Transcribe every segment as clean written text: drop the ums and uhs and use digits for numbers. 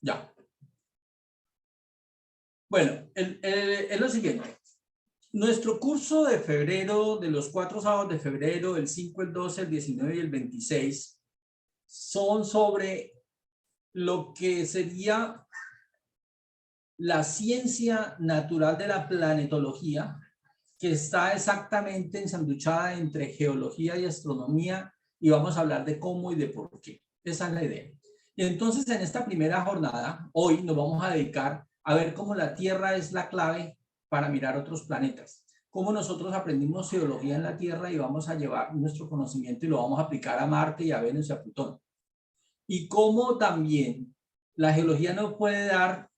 Ya. Bueno, es lo siguiente. Nuestro curso de febrero, de los 4 sábados de febrero, el 5, el 12, el 19 y el 26, son sobre lo que sería la ciencia natural de la planetología, que está exactamente ensanduchada entre geología y astronomía, y vamos a hablar de cómo y de por qué. Esa es la idea. Y entonces en esta primera jornada, hoy nos vamos a dedicar a ver cómo la Tierra es la clave para mirar otros planetas. Cómo nosotros aprendimos geología en la Tierra y vamos a llevar nuestro conocimiento y lo vamos a aplicar a Marte y a Venus y a Plutón. Y cómo también la geología nos puede dar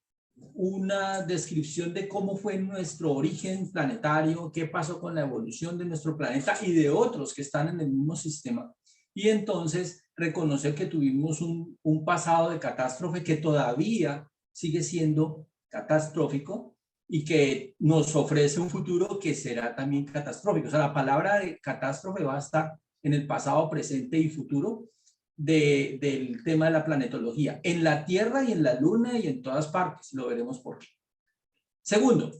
una descripción de cómo fue nuestro origen planetario, qué pasó con la evolución de nuestro planeta y de otros que están en el mismo sistema. Y entonces reconocer que tuvimos un pasado de catástrofe que todavía sigue siendo catastrófico y que nos ofrece un futuro que será también catastrófico. O sea, la palabra de catástrofe va a estar en el pasado, presente y futuro del tema de la planetología, en la Tierra y en la Luna y en todas partes. Lo veremos por qué. Segundo,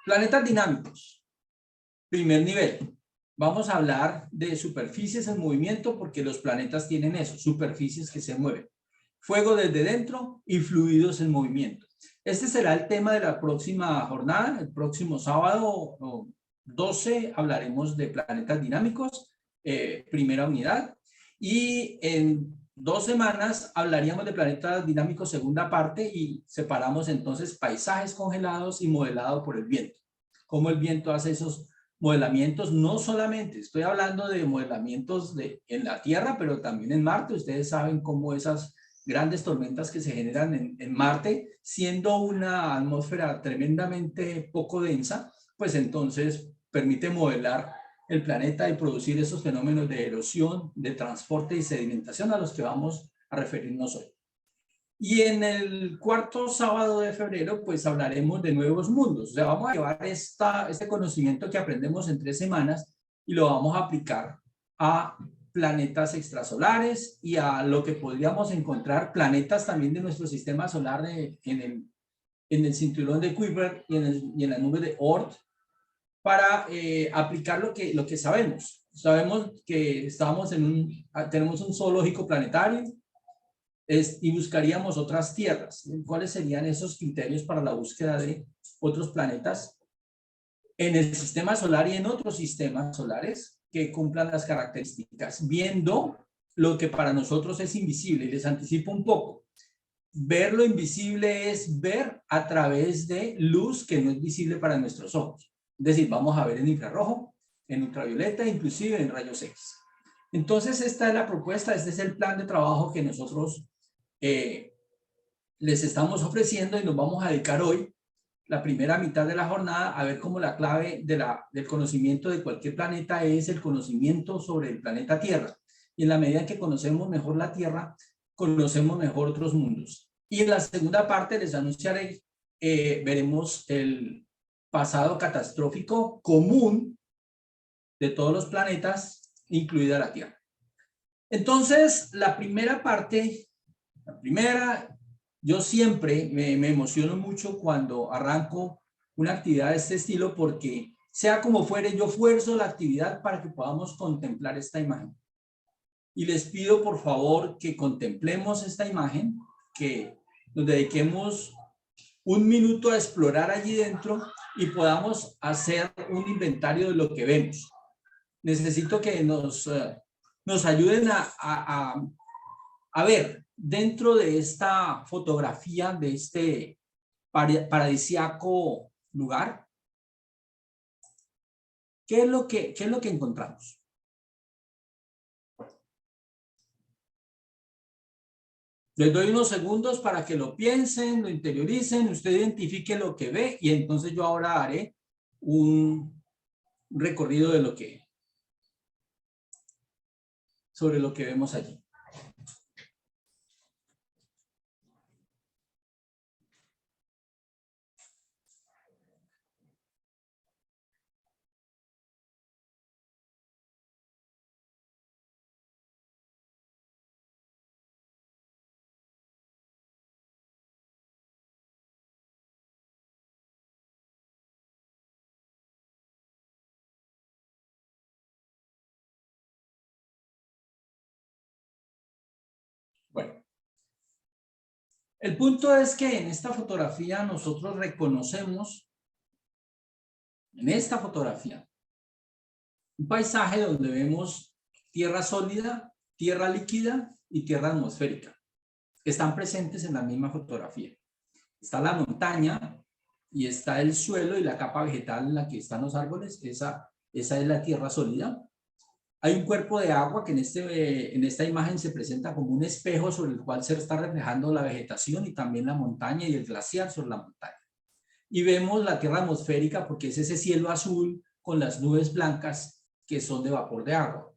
planetas dinámicos. Primer nivel. Vamos a hablar de superficies en movimiento porque los planetas tienen eso, superficies que se mueven. Fuego desde dentro y fluidos en movimiento. Este será el tema de la próxima jornada. El próximo sábado 12 hablaremos de planetas dinámicos, primera unidad. Y en 2 semanas hablaríamos de planetas dinámicos, segunda parte, y separamos entonces paisajes congelados y modelado por el viento. Cómo el viento hace esos modelamientos, no solamente estoy hablando de modelamientos en la Tierra, pero también en Marte. Ustedes saben cómo esas grandes tormentas que se generan en Marte, siendo una atmósfera tremendamente poco densa, pues entonces permite modelar el planeta y producir esos fenómenos de erosión, de transporte y sedimentación a los que vamos a referirnos hoy. Y en el cuarto sábado de febrero, pues hablaremos de nuevos mundos. O sea, vamos a llevar este conocimiento que aprendemos en 3 semanas y lo vamos a aplicar a planetas extrasolares y a lo que podríamos encontrar, planetas también de nuestro sistema solar en el cinturón de Kuiper y en la nube de Oort, para aplicar lo que sabemos. Sabemos que tenemos un zoológico planetario, y buscaríamos otras tierras. ¿Cuáles serían esos criterios para la búsqueda de otros planetas en el sistema solar y en otros sistemas solares que cumplan las características, viendo lo que para nosotros es invisible? Y les anticipo un poco. Ver lo invisible es ver a través de luz que no es visible para nuestros ojos. Es decir, vamos a ver en infrarrojo, en ultravioleta, inclusive en rayos X. Entonces, esta es la propuesta, este es el plan de trabajo que nosotros les estamos ofreciendo, y nos vamos a dedicar hoy, la primera mitad de la jornada, a ver cómo la clave del conocimiento de cualquier planeta es el conocimiento sobre el planeta Tierra. Y en la medida que conocemos mejor la Tierra, conocemos mejor otros mundos. Y en la segunda parte les anunciaré, veremos el pasado catastrófico común de todos los planetas, incluida la Tierra. Entonces, la primera parte, yo siempre me emociono mucho cuando arranco una actividad de este estilo, porque sea como fuere, yo fuerzo la actividad para que podamos contemplar esta imagen. Y les pido por favor que contemplemos esta imagen, que nos dediquemos 1 minuto a explorar allí dentro y podamos hacer un inventario de lo que vemos. Necesito que nos ayuden a ver dentro de esta fotografía de este paradisíaco lugar, qué es lo que encontramos. Les doy unos segundos para que lo piensen, lo interioricen, usted identifique lo que ve, y entonces yo ahora haré un recorrido de sobre lo que vemos allí. Bueno, el punto es que en esta fotografía nosotros reconocemos, en esta fotografía, un paisaje donde vemos tierra sólida, tierra líquida y tierra atmosférica. Están presentes en la misma fotografía. Está la montaña y está el suelo y la capa vegetal en la que están los árboles. Esa es la tierra sólida. Hay un cuerpo de agua que en esta imagen se presenta como un espejo sobre el cual se está reflejando la vegetación y también la montaña y el glaciar sobre la montaña. Y vemos la tierra atmosférica porque es ese cielo azul con las nubes blancas que son de vapor de agua,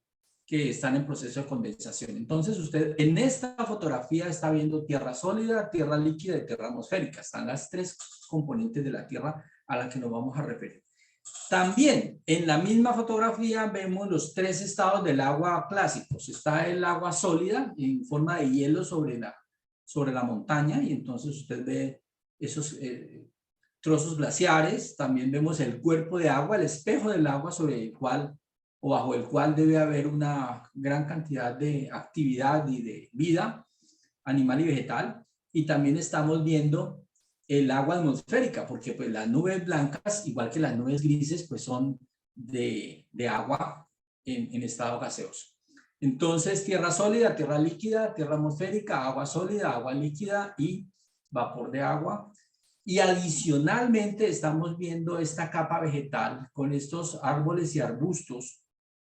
que están en proceso de condensación. Entonces usted en esta fotografía está viendo tierra sólida, tierra líquida y tierra atmosférica. Están las tres componentes de la tierra a la que nos vamos a referir. También en la misma fotografía vemos los tres estados del agua clásicos. Está el agua sólida en forma de hielo sobre la montaña y entonces usted ve esos trozos glaciares. También vemos el cuerpo de agua, el espejo del agua sobre el cual o bajo el cual debe haber una gran cantidad de actividad y de vida animal y vegetal. Y también estamos viendo el agua atmosférica, porque pues las nubes blancas, igual que las nubes grises, pues son de agua en estado gaseoso. Entonces, tierra sólida, tierra líquida, tierra atmosférica, agua sólida, agua líquida y vapor de agua. Y adicionalmente estamos viendo esta capa vegetal con estos árboles y arbustos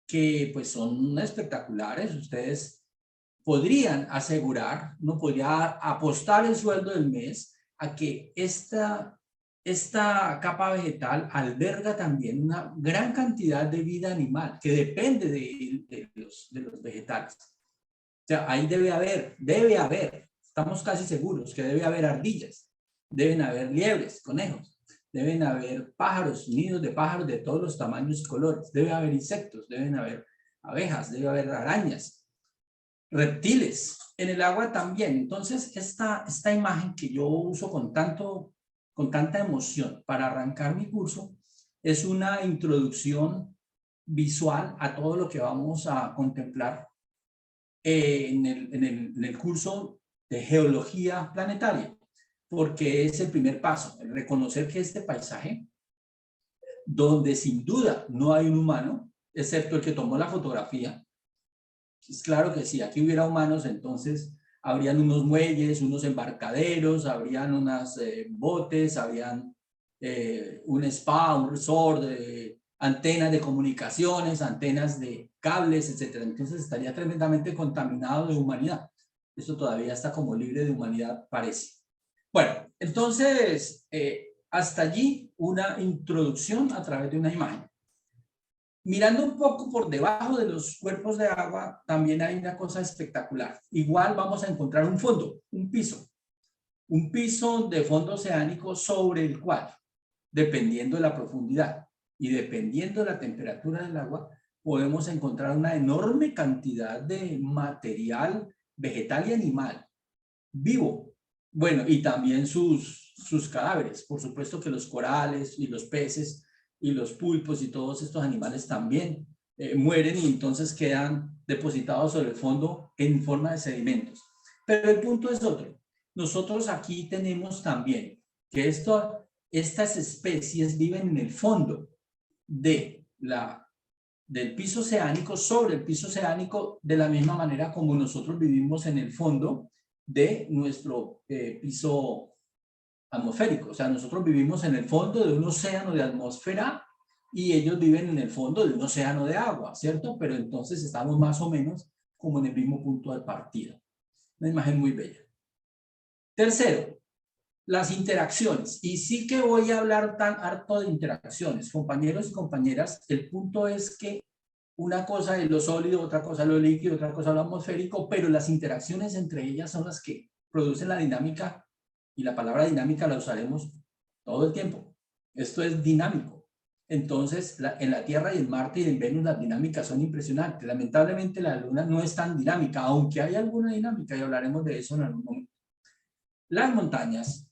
que pues son espectaculares. Ustedes podrían asegurar, no podría apostar el sueldo del mes a que esta capa vegetal alberga también una gran cantidad de vida animal que depende de los vegetales. O sea, ahí debe haber, estamos casi seguros que debe haber ardillas, deben haber liebres, conejos, deben haber pájaros, nidos de pájaros de todos los tamaños y colores, debe haber insectos, deben haber abejas, debe haber arañas, reptiles, en el agua también. Entonces, esta imagen que yo uso con tanta emoción para arrancar mi curso es una introducción visual a todo lo que vamos a contemplar en el curso de geología planetaria, porque es el primer paso, el reconocer que este paisaje, donde sin duda no hay un humano, excepto el que tomó la fotografía. Es claro que si aquí hubiera humanos, entonces habrían unos muelles, unos embarcaderos, habrían unos botes, habrían un spa, un resort, antenas de comunicaciones, antenas de cables, etcétera. Entonces estaría tremendamente contaminado de humanidad. Esto todavía está como libre de humanidad, parece. Bueno, entonces hasta allí una introducción a través de una imagen. Mirando un poco por debajo de los cuerpos de agua, también hay una cosa espectacular. Igual vamos a encontrar un fondo, un piso de fondo oceánico sobre el cual, dependiendo de la profundidad y dependiendo de la temperatura del agua, podemos encontrar una enorme cantidad de material vegetal y animal vivo. Bueno, y también sus cadáveres. Por supuesto que los corales y los peces y los pulpos y todos estos animales también mueren y entonces quedan depositados sobre el fondo en forma de sedimentos. Pero el punto es otro. Nosotros aquí tenemos también que estas especies viven en el fondo del piso oceánico, sobre el piso oceánico, de la misma manera como nosotros vivimos en el fondo de nuestro piso atmosférico. O sea, nosotros vivimos en el fondo de un océano de atmósfera y ellos viven en el fondo de un océano de agua, ¿cierto? Pero entonces estamos más o menos como en el mismo punto de partida. Una imagen muy bella. Tercero, las interacciones. Y sí que voy a hablar tan harto de interacciones. Compañeros y compañeras, el punto es que una cosa es lo sólido, otra cosa es lo líquido, otra cosa es lo atmosférico, pero las interacciones entre ellas son las que producen la dinámica, y la palabra dinámica la usaremos todo el tiempo. Esto es dinámico. Entonces, en la Tierra y en Marte y en Venus las dinámicas son impresionantes. Lamentablemente la Luna no es tan dinámica, aunque hay alguna dinámica y hablaremos de eso en algún momento. Las montañas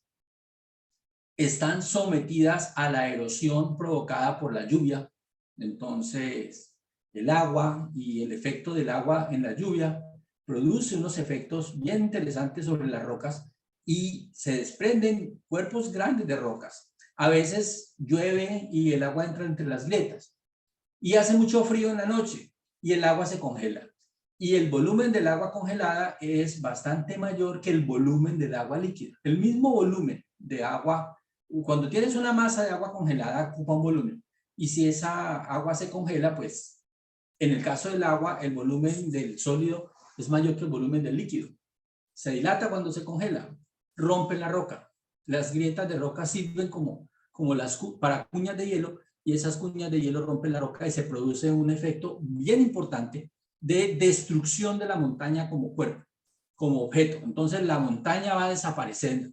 están sometidas a la erosión provocada por la lluvia. Entonces, el agua y el efecto del agua en la lluvia produce unos efectos bien interesantes sobre las rocas y se desprenden cuerpos grandes de rocas. A veces llueve y el agua entra entre las grietas y hace mucho frío en la noche y el agua se congela. Y el volumen del agua congelada es bastante mayor que el volumen del agua líquida. El mismo volumen de agua, cuando tienes una masa de agua congelada, ocupa un volumen. Y si esa agua se congela, pues en el caso del agua, el volumen del sólido es mayor que el volumen del líquido. Se dilata cuando se congela, rompe la roca. Las grietas de roca sirven como para cuñas de hielo, y esas cuñas de hielo rompen la roca y se produce un efecto bien importante de destrucción de la montaña como cuerpo, como objeto. Entonces la montaña va desapareciendo.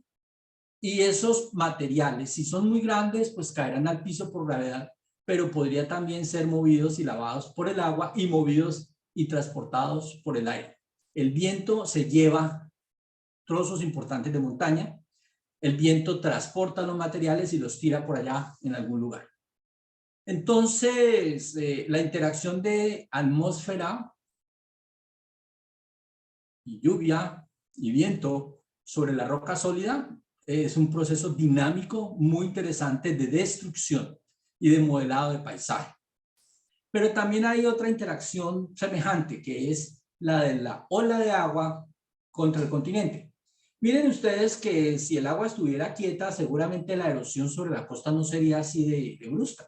Y esos materiales, si son muy grandes, pues caerán al piso por gravedad, pero podría también ser movidos y lavados por el agua y movidos y transportados por el aire. El viento se lleva trozos importantes de montaña, el viento transporta los materiales y los tira por allá en algún lugar. Entonces, la interacción de atmósfera y lluvia y viento sobre la roca sólida es un proceso dinámico muy interesante de destrucción y de modelado de paisaje. Pero también hay otra interacción semejante, que es la de la ola de agua contra el continente. Miren ustedes que si el agua estuviera quieta, seguramente la erosión sobre la costa no sería así de brusca.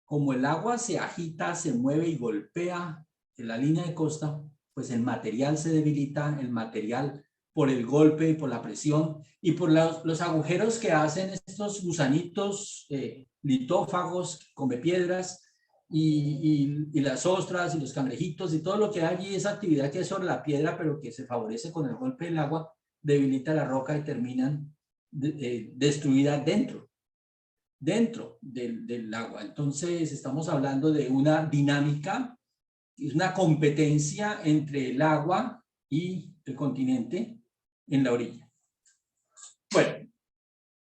Como el agua se agita, se mueve y golpea en la línea de costa, pues el material se debilita, el material por el golpe y por la presión y por los agujeros que hacen estos gusanitos litófagos, come piedras y las ostras y los cangrejitos y todo lo que hay allí, esa actividad que es sobre la piedra pero que se favorece con el golpe del agua, debilita la roca y terminan destruidas dentro del agua. Entonces estamos hablando de una dinámica, es una competencia entre el agua y el continente en la orilla. Bueno,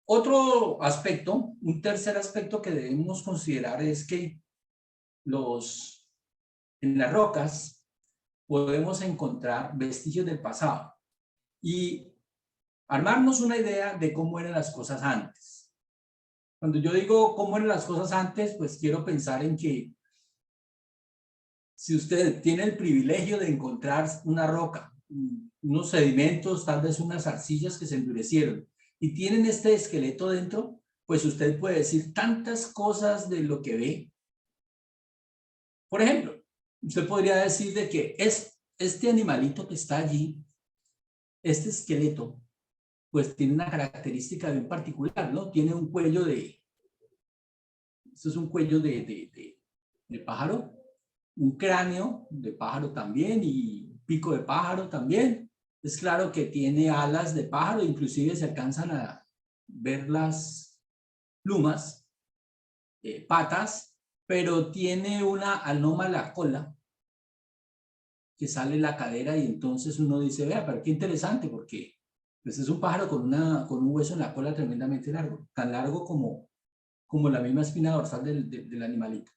otro aspecto, un tercer aspecto que debemos considerar es que en las rocas podemos encontrar vestigios del pasado y armarnos una idea de cómo eran las cosas antes. Cuando yo digo cómo eran las cosas antes, pues quiero pensar en que si usted tiene el privilegio de encontrar una roca, unos sedimentos, tal vez unas arcillas que se endurecieron y tienen este esqueleto dentro, pues usted puede decir tantas cosas de lo que ve. Por ejemplo, usted podría decir de que este animalito que está allí, este esqueleto, pues tiene una característica bien particular, ¿no? Tiene un cuello esto es un cuello de pájaro, un cráneo de pájaro también y pico de pájaro también. Es claro que tiene alas de pájaro, inclusive se alcanzan a ver las plumas, patas, pero tiene una anómala cola que sale la cadera y entonces uno dice, vea, pero qué interesante porque pues es un pájaro con un hueso en la cola tremendamente largo, tan largo como la misma espina dorsal del animalito.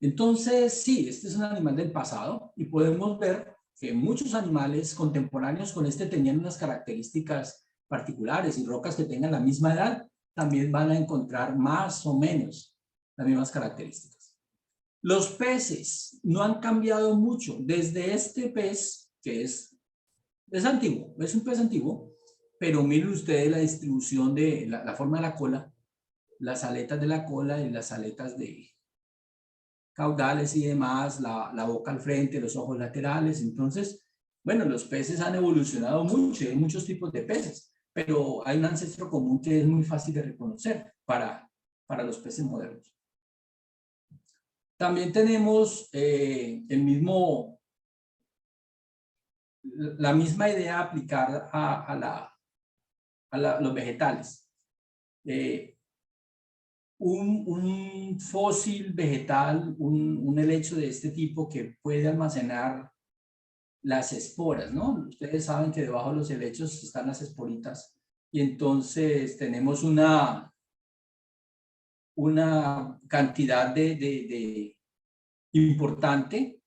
Entonces, sí, este es un animal del pasado y podemos ver que muchos animales contemporáneos con este tenían unas características particulares y rocas que tengan la misma edad también van a encontrar más o menos las mismas características. Los peces no han cambiado mucho desde este pez que es antiguo, es un pez antiguo, pero miren ustedes la distribución de la forma de la cola, las aletas de la cola y las aletas de caudales y demás, la boca al frente, los ojos laterales. Entonces, bueno, los peces han evolucionado mucho, hay muchos tipos de peces, pero hay un ancestro común que es muy fácil de reconocer para los peces modernos. También tenemos la misma idea aplicada a los vegetales. Un fósil vegetal, un helecho de este tipo que puede almacenar las esporas, ¿no? Ustedes saben que debajo de los helechos están las esporitas y entonces tenemos una cantidad importante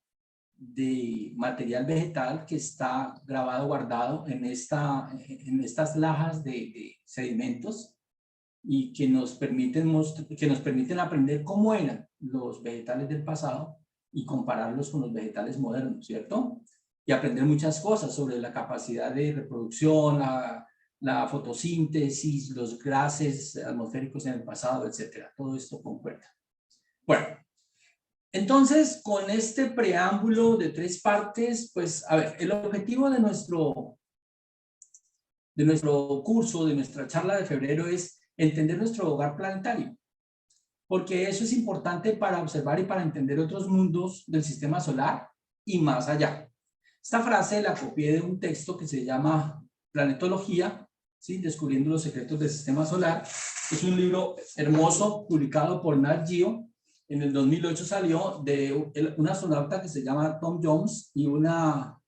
de material vegetal que está grabado, guardado en estas lajas de sedimentos y que nos permiten aprender cómo eran los vegetales del pasado y compararlos con los vegetales modernos, ¿cierto? Y aprender muchas cosas sobre la capacidad de reproducción, la fotosíntesis, los gases atmosféricos en el pasado, etcétera. Todo esto concuerda. Bueno, entonces, con este preámbulo de 3 partes, pues, a ver, el objetivo de nuestro curso, de nuestra charla de febrero es entender nuestro hogar planetario, porque eso es importante para observar y para entender otros mundos del sistema solar y más allá. Esta frase la copié de un texto que se llama Planetología, ¿sí? Descubriendo los secretos del sistema solar. Es un libro hermoso publicado por Nat Geo. En el 2008 salió de un astronauta que se llama Tom Jones y una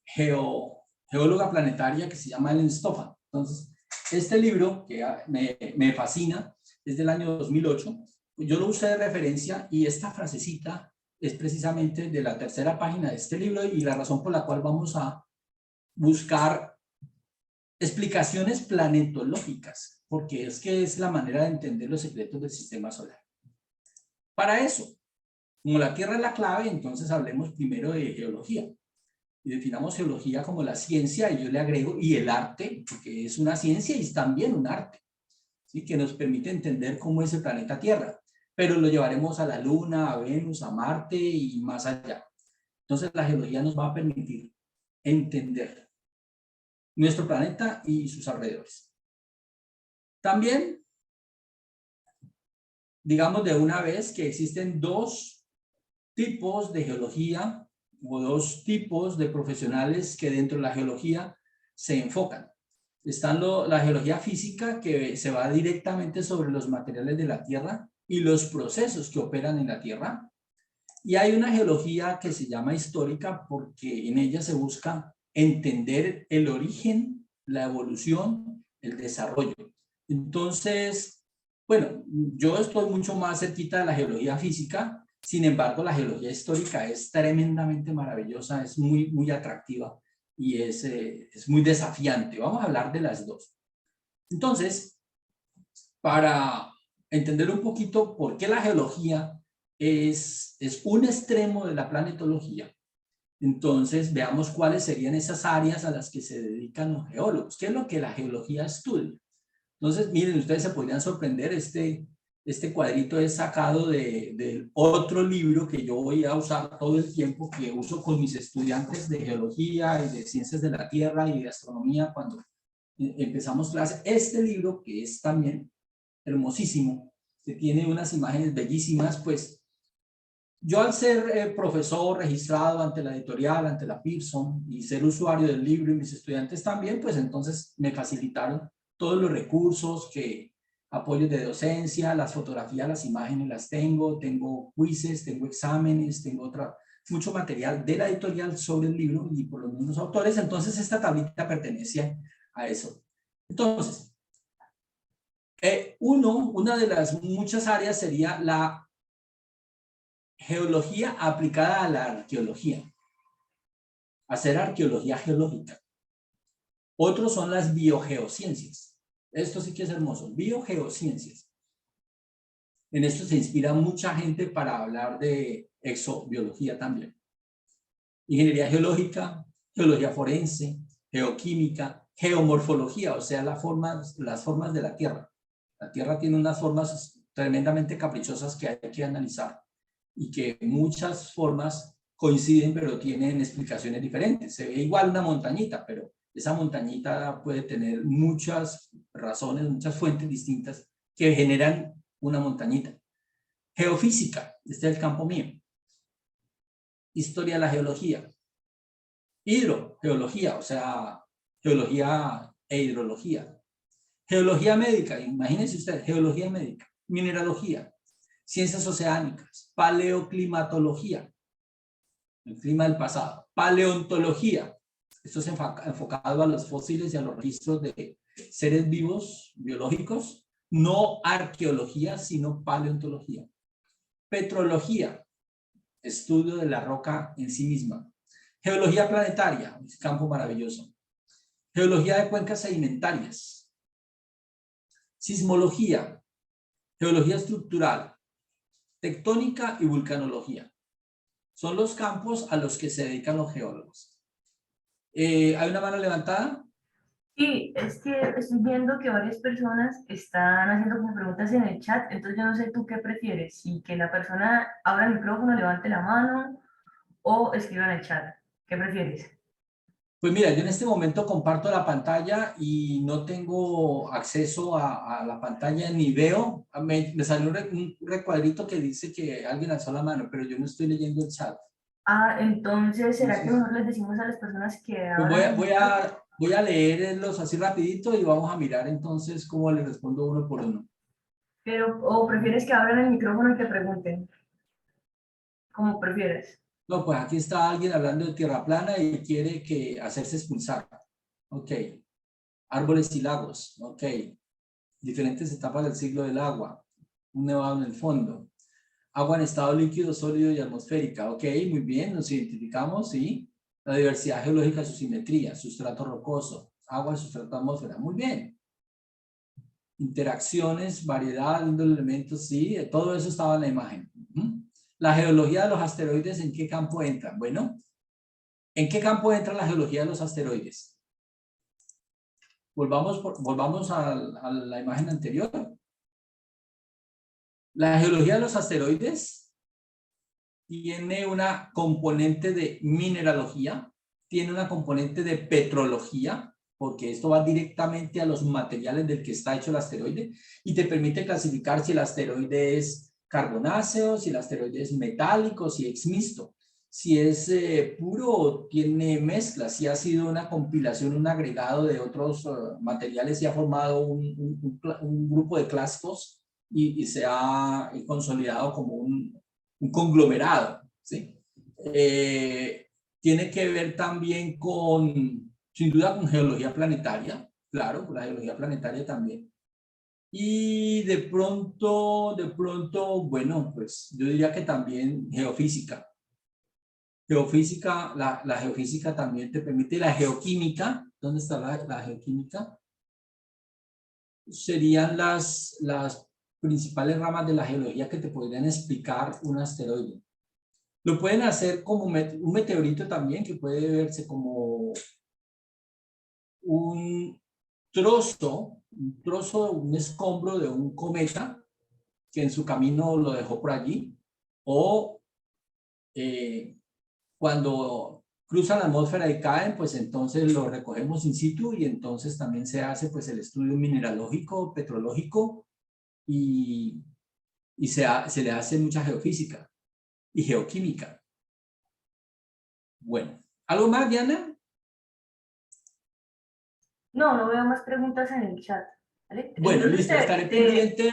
geóloga planetaria que se llama Ellen Stofan. Entonces, este libro, que me fascina, es del año 2008, yo lo usé de referencia y esta frasecita es precisamente de la 3ª página de este libro y la razón por la cual vamos a buscar explicaciones planetológicas, porque es que es la manera de entender los secretos del sistema solar. Para eso, como la Tierra es la clave, entonces hablemos primero de geología. Y definamos geología como la ciencia, y yo le agrego, y el arte, porque es una ciencia y es también un arte, ¿sí? Que nos permite entender cómo es el planeta Tierra. Pero lo llevaremos a la Luna, a Venus, a Marte y más allá. Entonces la geología nos va a permitir entender nuestro planeta y sus alrededores. También, digamos de una vez que existen 2 tipos de geología o 2 tipos de profesionales que dentro de la geología se enfocan. Está la geología física, que se va directamente sobre los materiales de la Tierra y los procesos que operan en la Tierra. Y hay una geología que se llama histórica, porque en ella se busca entender el origen, la evolución, el desarrollo. Entonces, bueno, yo estoy mucho más cerquita de la geología física. Sin embargo, la geología histórica es tremendamente maravillosa, es muy, muy atractiva y es muy desafiante. Vamos a hablar de las 2. Entonces, para entender un poquito por qué la geología es un extremo de la planetología, entonces veamos cuáles serían esas áreas a las que se dedican los geólogos. ¿Qué es lo que la geología estudia? Entonces, miren, ustedes se podrían sorprender, este cuadrito es sacado de otro libro que yo voy a usar todo el tiempo, que uso con mis estudiantes de geología y de ciencias de la Tierra y de astronomía cuando empezamos clase. Este libro, que es también hermosísimo, que tiene unas imágenes bellísimas, pues yo, al ser profesor registrado ante la editorial, ante la Pearson, y ser usuario del libro y mis estudiantes también, pues entonces me facilitaron todos los recursos, apoyos de docencia, las fotografías, las imágenes las tengo quizzes, tengo exámenes, tengo mucho material de la editorial sobre el libro y por los mismos autores. Entonces esta tablita pertenece a eso. Entonces, una de las muchas áreas sería la geología aplicada a la arqueología, hacer arqueología geológica. Otros son las biogeociencias. Esto sí que es hermoso, biogeociencias. En esto se inspira mucha gente para hablar de exobiología también. Ingeniería geológica, geología forense, geoquímica, geomorfología, o sea, las formas de la Tierra. La Tierra tiene unas formas tremendamente caprichosas que hay que analizar y que muchas formas coinciden, pero tienen explicaciones diferentes. Se ve igual una montañita, pero esa montañita puede tener muchas razones, muchas fuentes distintas que generan una montañita. Geofísica, este es el campo mío. Historia de la geología. Hidrogeología, o sea, geología e hidrología. Geología médica, imagínense ustedes, geología médica. Mineralogía, ciencias oceánicas, paleoclimatología, el clima del pasado, paleontología, esto es enfocado a los fósiles y a los registros de seres vivos biológicos, no arqueología, sino paleontología. Petrología, estudio de la roca en sí misma. Geología planetaria, un campo maravilloso. Geología de cuencas sedimentarias. Sismología, geología estructural, tectónica y vulcanología. Son los campos a los que se dedican los geólogos. ¿Hay una mano levantada? Sí, es que estoy viendo que varias personas están haciendo como preguntas en el chat, entonces yo no sé tú qué prefieres, si que la persona abra el micrófono, levante la mano o escriba en el chat. ¿Qué prefieres? Pues mira, yo en este momento comparto la pantalla y no tengo acceso a la pantalla ni veo. Me salió un recuadrito que dice que alguien alzó la mano, pero yo no estoy leyendo el chat. Ah, entonces, ¿será que Entonces, mejor les decimos a las personas que pues abran el micrófono? voy a leerlos así rapidito y vamos a mirar entonces cómo le respondo uno por uno. Pero, o prefieres que abran el micrófono y que pregunten, como prefieres. No, pues aquí está alguien hablando de tierra plana y quiere que hacerse expulsar. Ok. Árboles y lagos. Ok. Diferentes etapas del ciclo del agua. Un nevado en el fondo. Agua en estado líquido, sólido y atmosférica. Ok, muy bien, nos identificamos, ¿sí? La diversidad geológica, su simetría, sustrato rocoso, agua, sustrato, atmósfera. Muy bien. Interacciones, variedad, índole, elementos, sí, todo eso estaba en la imagen. La geología de los asteroides, ¿en qué campo entra? Bueno, ¿en qué campo entra la geología de los asteroides? Volvamos a la imagen anterior. La geología de los asteroides tiene una componente de mineralogía, tiene una componente de petrología, porque esto va directamente a los materiales del que está hecho el asteroide y te permite clasificar si el asteroide es carbonáceo, si el asteroide es metálico, si es mixto. Si es puro, tiene mezcla, si ha sido una compilación, un agregado de otros materiales y ha formado un grupo de clásicos y se ha consolidado como un conglomerado, ¿sí? Tiene que ver también sin duda con geología planetaria, claro, con la geología planetaria también. Y de pronto, bueno, pues yo diría que también geofísica. Geofísica, la geofísica también te permite, la geoquímica, ¿dónde está la geoquímica? Serían las principales ramas de la geología que te podrían explicar un asteroide. Lo pueden hacer como un meteorito también, que puede verse como un un escombro de un cometa que en su camino lo dejó por allí, o cuando cruzan la atmósfera y caen, pues entonces lo recogemos in situ y entonces también se hace pues el estudio mineralógico, petrológico y, se le hace mucha geofísica y geoquímica. Bueno, ¿algo más, Diana? No, no veo más preguntas en el chat. ¿Vale? Bueno, Entonces, listo, estaré pendiente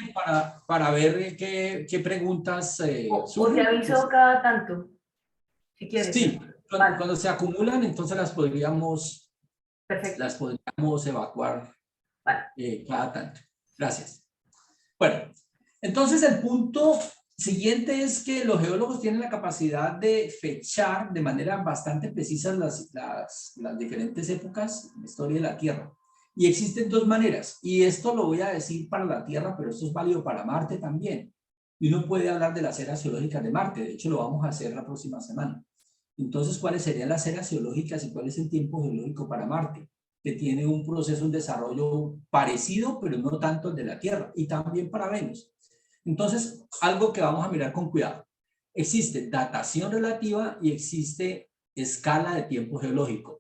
para ver qué preguntas o te surgen. aviso cada tanto, si quieres. Sí, Vale, cuando se acumulan, entonces perfecto. las podríamos evacuar Vale. cada tanto. Gracias. Bueno, entonces el punto siguiente es que los geólogos tienen la capacidad de fechar de manera bastante precisa las diferentes épocas en la historia de la Tierra. Y existen dos maneras, y esto lo voy a decir para la Tierra, pero esto es válido para Marte también. Y uno puede hablar de las eras geológicas de Marte, de hecho lo vamos a hacer la próxima semana. Entonces, ¿cuáles serían las eras geológicas y cuál es el tiempo geológico para Marte? Que tiene un proceso, un desarrollo parecido, pero no tanto el de la Tierra, y también para Venus. Entonces, algo que vamos a mirar con cuidado. Existe datación relativa y existe escala de tiempo geológico.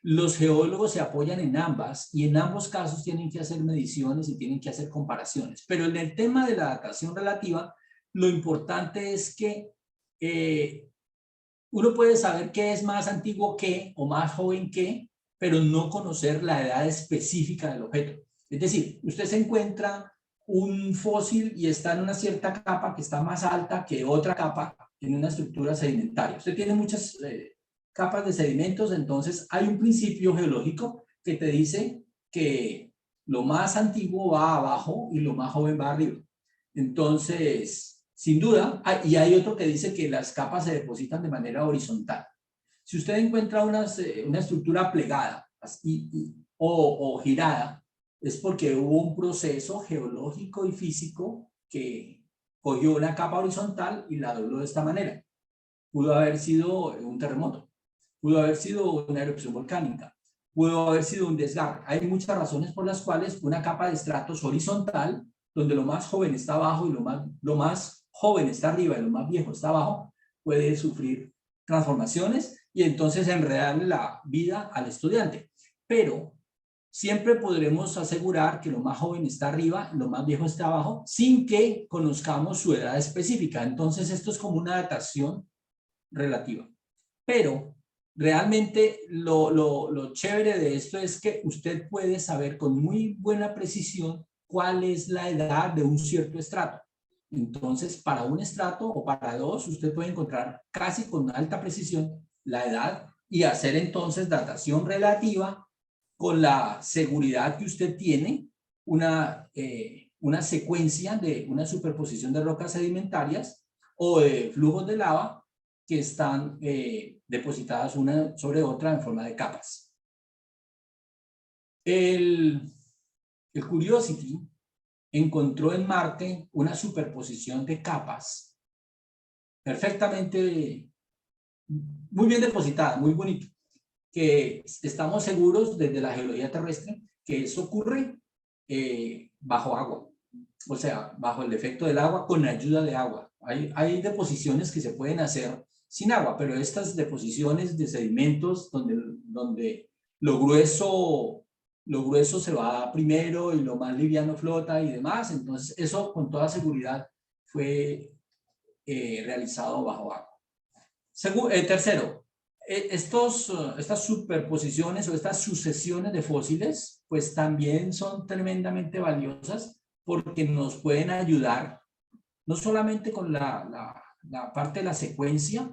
Los geólogos se apoyan en ambas y en ambos casos tienen que hacer mediciones y tienen que hacer comparaciones. Pero en el tema de la datación relativa, lo importante es que uno puede saber qué es más antiguo que o más joven que, pero no conocer la edad específica del objeto. Es decir, usted se encuentra un fósil y está en una cierta capa que está más alta que otra capa en una estructura sedimentaria. Usted tiene muchas capas de sedimentos, entonces hay un principio geológico que te dice que lo más antiguo va abajo y lo más joven va arriba. Entonces, sin duda, y hay otro que dice que las capas se depositan de manera horizontal. Si usted encuentra una estructura plegada o girada, es porque hubo un proceso geológico y físico que cogió una capa horizontal y la dobló de esta manera. Pudo haber sido un terremoto, pudo haber sido una erupción volcánica, pudo haber sido un desgarre. Hay muchas razones por las cuales una capa de estratos horizontal, donde lo más joven está abajo y lo más joven está arriba y lo más viejo está abajo, puede sufrir transformaciones y entonces enredar la vida al estudiante. Pero siempre podremos asegurar que lo más joven está arriba, lo más viejo está abajo, sin que conozcamos su edad específica. Entonces esto es como una datación relativa. Pero realmente lo chévere de esto es que usted puede saber con muy buena precisión cuál es la edad de un cierto estrato. Entonces, para un estrato o para dos, usted puede encontrar casi con alta precisión la edad y hacer entonces datación relativa con la seguridad que usted tiene una secuencia de una superposición de rocas sedimentarias o de flujos de lava que están depositadas una sobre otra en forma de capas. El Curiosity encontró en Marte una superposición de capas perfectamente, muy bien depositada, muy bonito, que estamos seguros desde la geología terrestre que eso ocurre bajo agua, o sea, bajo el efecto del agua con la ayuda de agua. Hay deposiciones que se pueden hacer sin agua, pero estas deposiciones de sedimentos donde lo grueso se va primero y lo más liviano flota y demás, entonces eso con toda seguridad fue realizado bajo agua. Tercero, estas superposiciones o estas sucesiones de fósiles, pues también son tremendamente valiosas porque nos pueden ayudar no solamente con la parte de la secuencia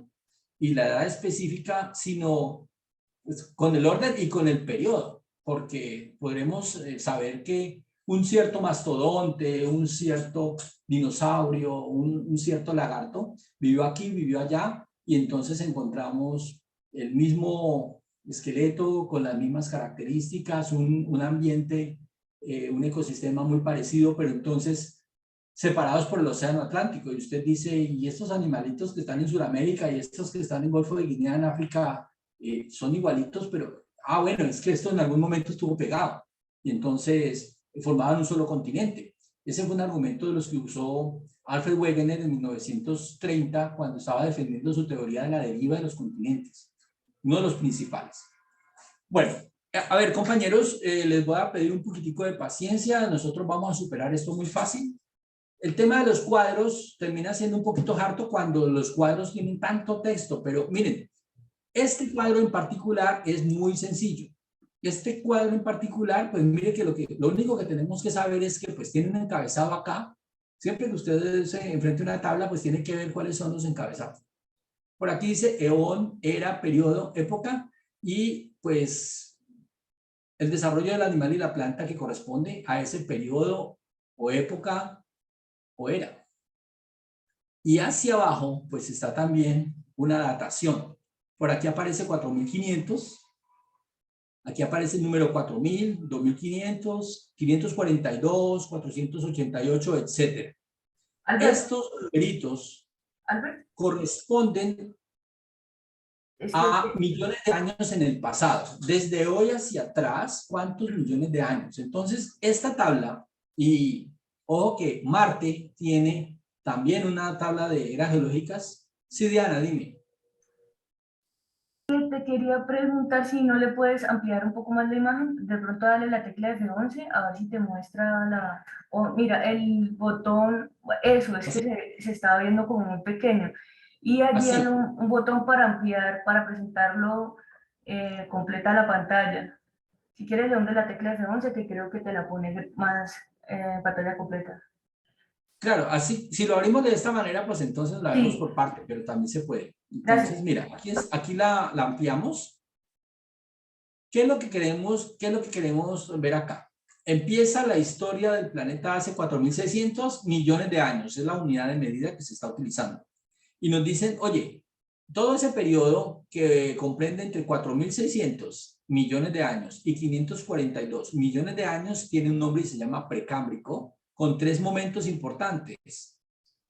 y la edad específica, sino pues, con el orden y con el periodo, porque podremos saber que un cierto mastodonte, un cierto dinosaurio, un cierto lagarto vivió aquí, vivió allá, y entonces encontramos el mismo esqueleto con las mismas características, un ambiente, un ecosistema muy parecido, pero entonces separados por el océano Atlántico. Y usted dice, ¿y estos animalitos que están en Sudamérica y estos que están en Golfo de Guinea, en África, son igualitos? Pero, bueno, es que esto en algún momento estuvo pegado. Y entonces formaban un solo continente. Ese fue un argumento de los que usó Alfred Wegener en 1930 cuando estaba defendiendo su teoría de la deriva de los continentes. Uno de los principales. Bueno, a ver, compañeros, les voy a pedir un poquitico de paciencia. Nosotros vamos a superar esto muy fácil. El tema de los cuadros termina siendo un poquito harto cuando los cuadros tienen tanto texto, pero miren, este cuadro en particular es muy sencillo. Este cuadro en particular, pues mire que lo único que tenemos que saber es que pues tiene un encabezado acá. Siempre que ustedes se enfrenten a una tabla, pues tienen que ver cuáles son los encabezados. Por aquí dice eón, era, periodo, época, y pues el desarrollo del animal y la planta que corresponde a ese periodo o época o era. Y hacia abajo, pues está también una datación. Por aquí aparece 4500, aquí aparece el número 4000, 2500, 542, 488, etc. Estos numeritos corresponden a millones de años en el pasado. Desde hoy hacia atrás, ¿cuántos millones de años? Entonces, esta tabla, y ojo que Marte tiene también una tabla de eras geológicas. Sí, Diana, dime. Te quería preguntar si no le puedes ampliar un poco más la imagen, de pronto dale la tecla F11 a ver si te muestra la... mira, el botón, eso, es que se estaba viendo como muy pequeño. Y allí hay un botón para ampliar, para presentarlo completa la pantalla. Si quieres, le doy la tecla F11 que creo que te la pone más pantalla completa. Claro, así, si lo abrimos de esta manera, pues entonces la vemos por parte, pero también se puede. Entonces, mira, aquí la ampliamos. ¿Qué es lo que queremos ver acá? empieza la historia del planeta hace 4.600 millones de años, es la unidad de medida que se está utilizando. Y nos dicen, oye, todo ese periodo que comprende entre 4.600 millones de años y 542 millones de años tiene un nombre y se llama precámbrico, con 3 momentos importantes: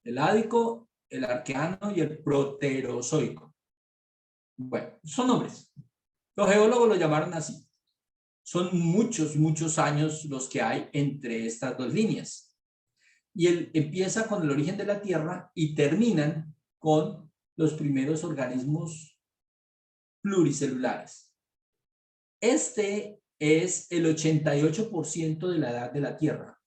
el ádico, el arqueano y el proterozoico. Bueno, son nombres. Los geólogos lo llamaron así. Son muchos años los que hay entre estas dos líneas. Y él empieza con el origen de la Tierra y terminan con los primeros organismos pluricelulares. Este es el 88% de la edad de la Tierra.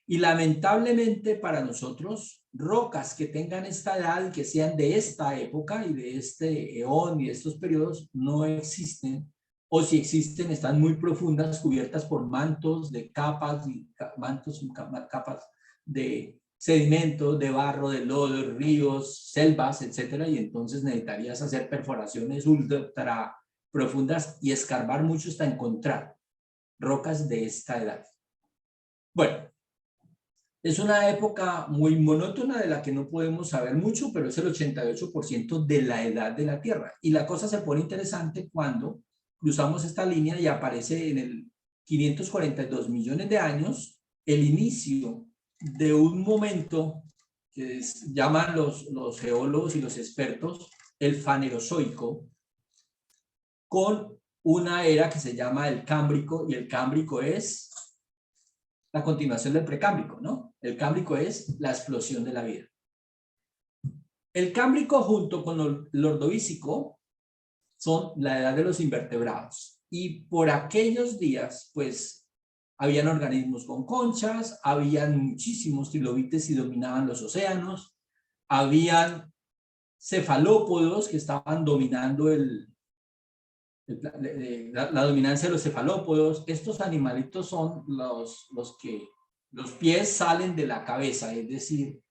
Y lamentablemente para nosotros, rocas que tengan esta edad y que sean de esta época y de este eón y de estos periodos no existen, o si existen están muy profundas, cubiertas por mantos de capas, capas de sedimentos, de barro, de lodo, ríos, selvas, etcétera, y entonces necesitarías hacer perforaciones ultra profundas y escarbar mucho hasta encontrar rocas de esta edad. Bueno, es una época muy monótona de la que no podemos saber mucho, pero es el 88% de la edad de la Tierra. Y la cosa se pone interesante cuando cruzamos esta línea y aparece en el 542 millones de años el inicio de un momento que llaman los geólogos y los expertos el Fanerozoico, con una era que se llama el Cámbrico, y el Cámbrico es la continuación del Precámbrico, ¿no? El Cámbrico es la explosión de la vida. El Cámbrico junto con el Ordovícico son la edad de los invertebrados. Y por aquellos días, pues, habían organismos con conchas, habían muchísimos trilobites y dominaban los océanos, habían cefalópodos que estaban dominando la dominancia de los cefalópodos. Estos animalitos son los que los pies salen de la cabeza, es decir,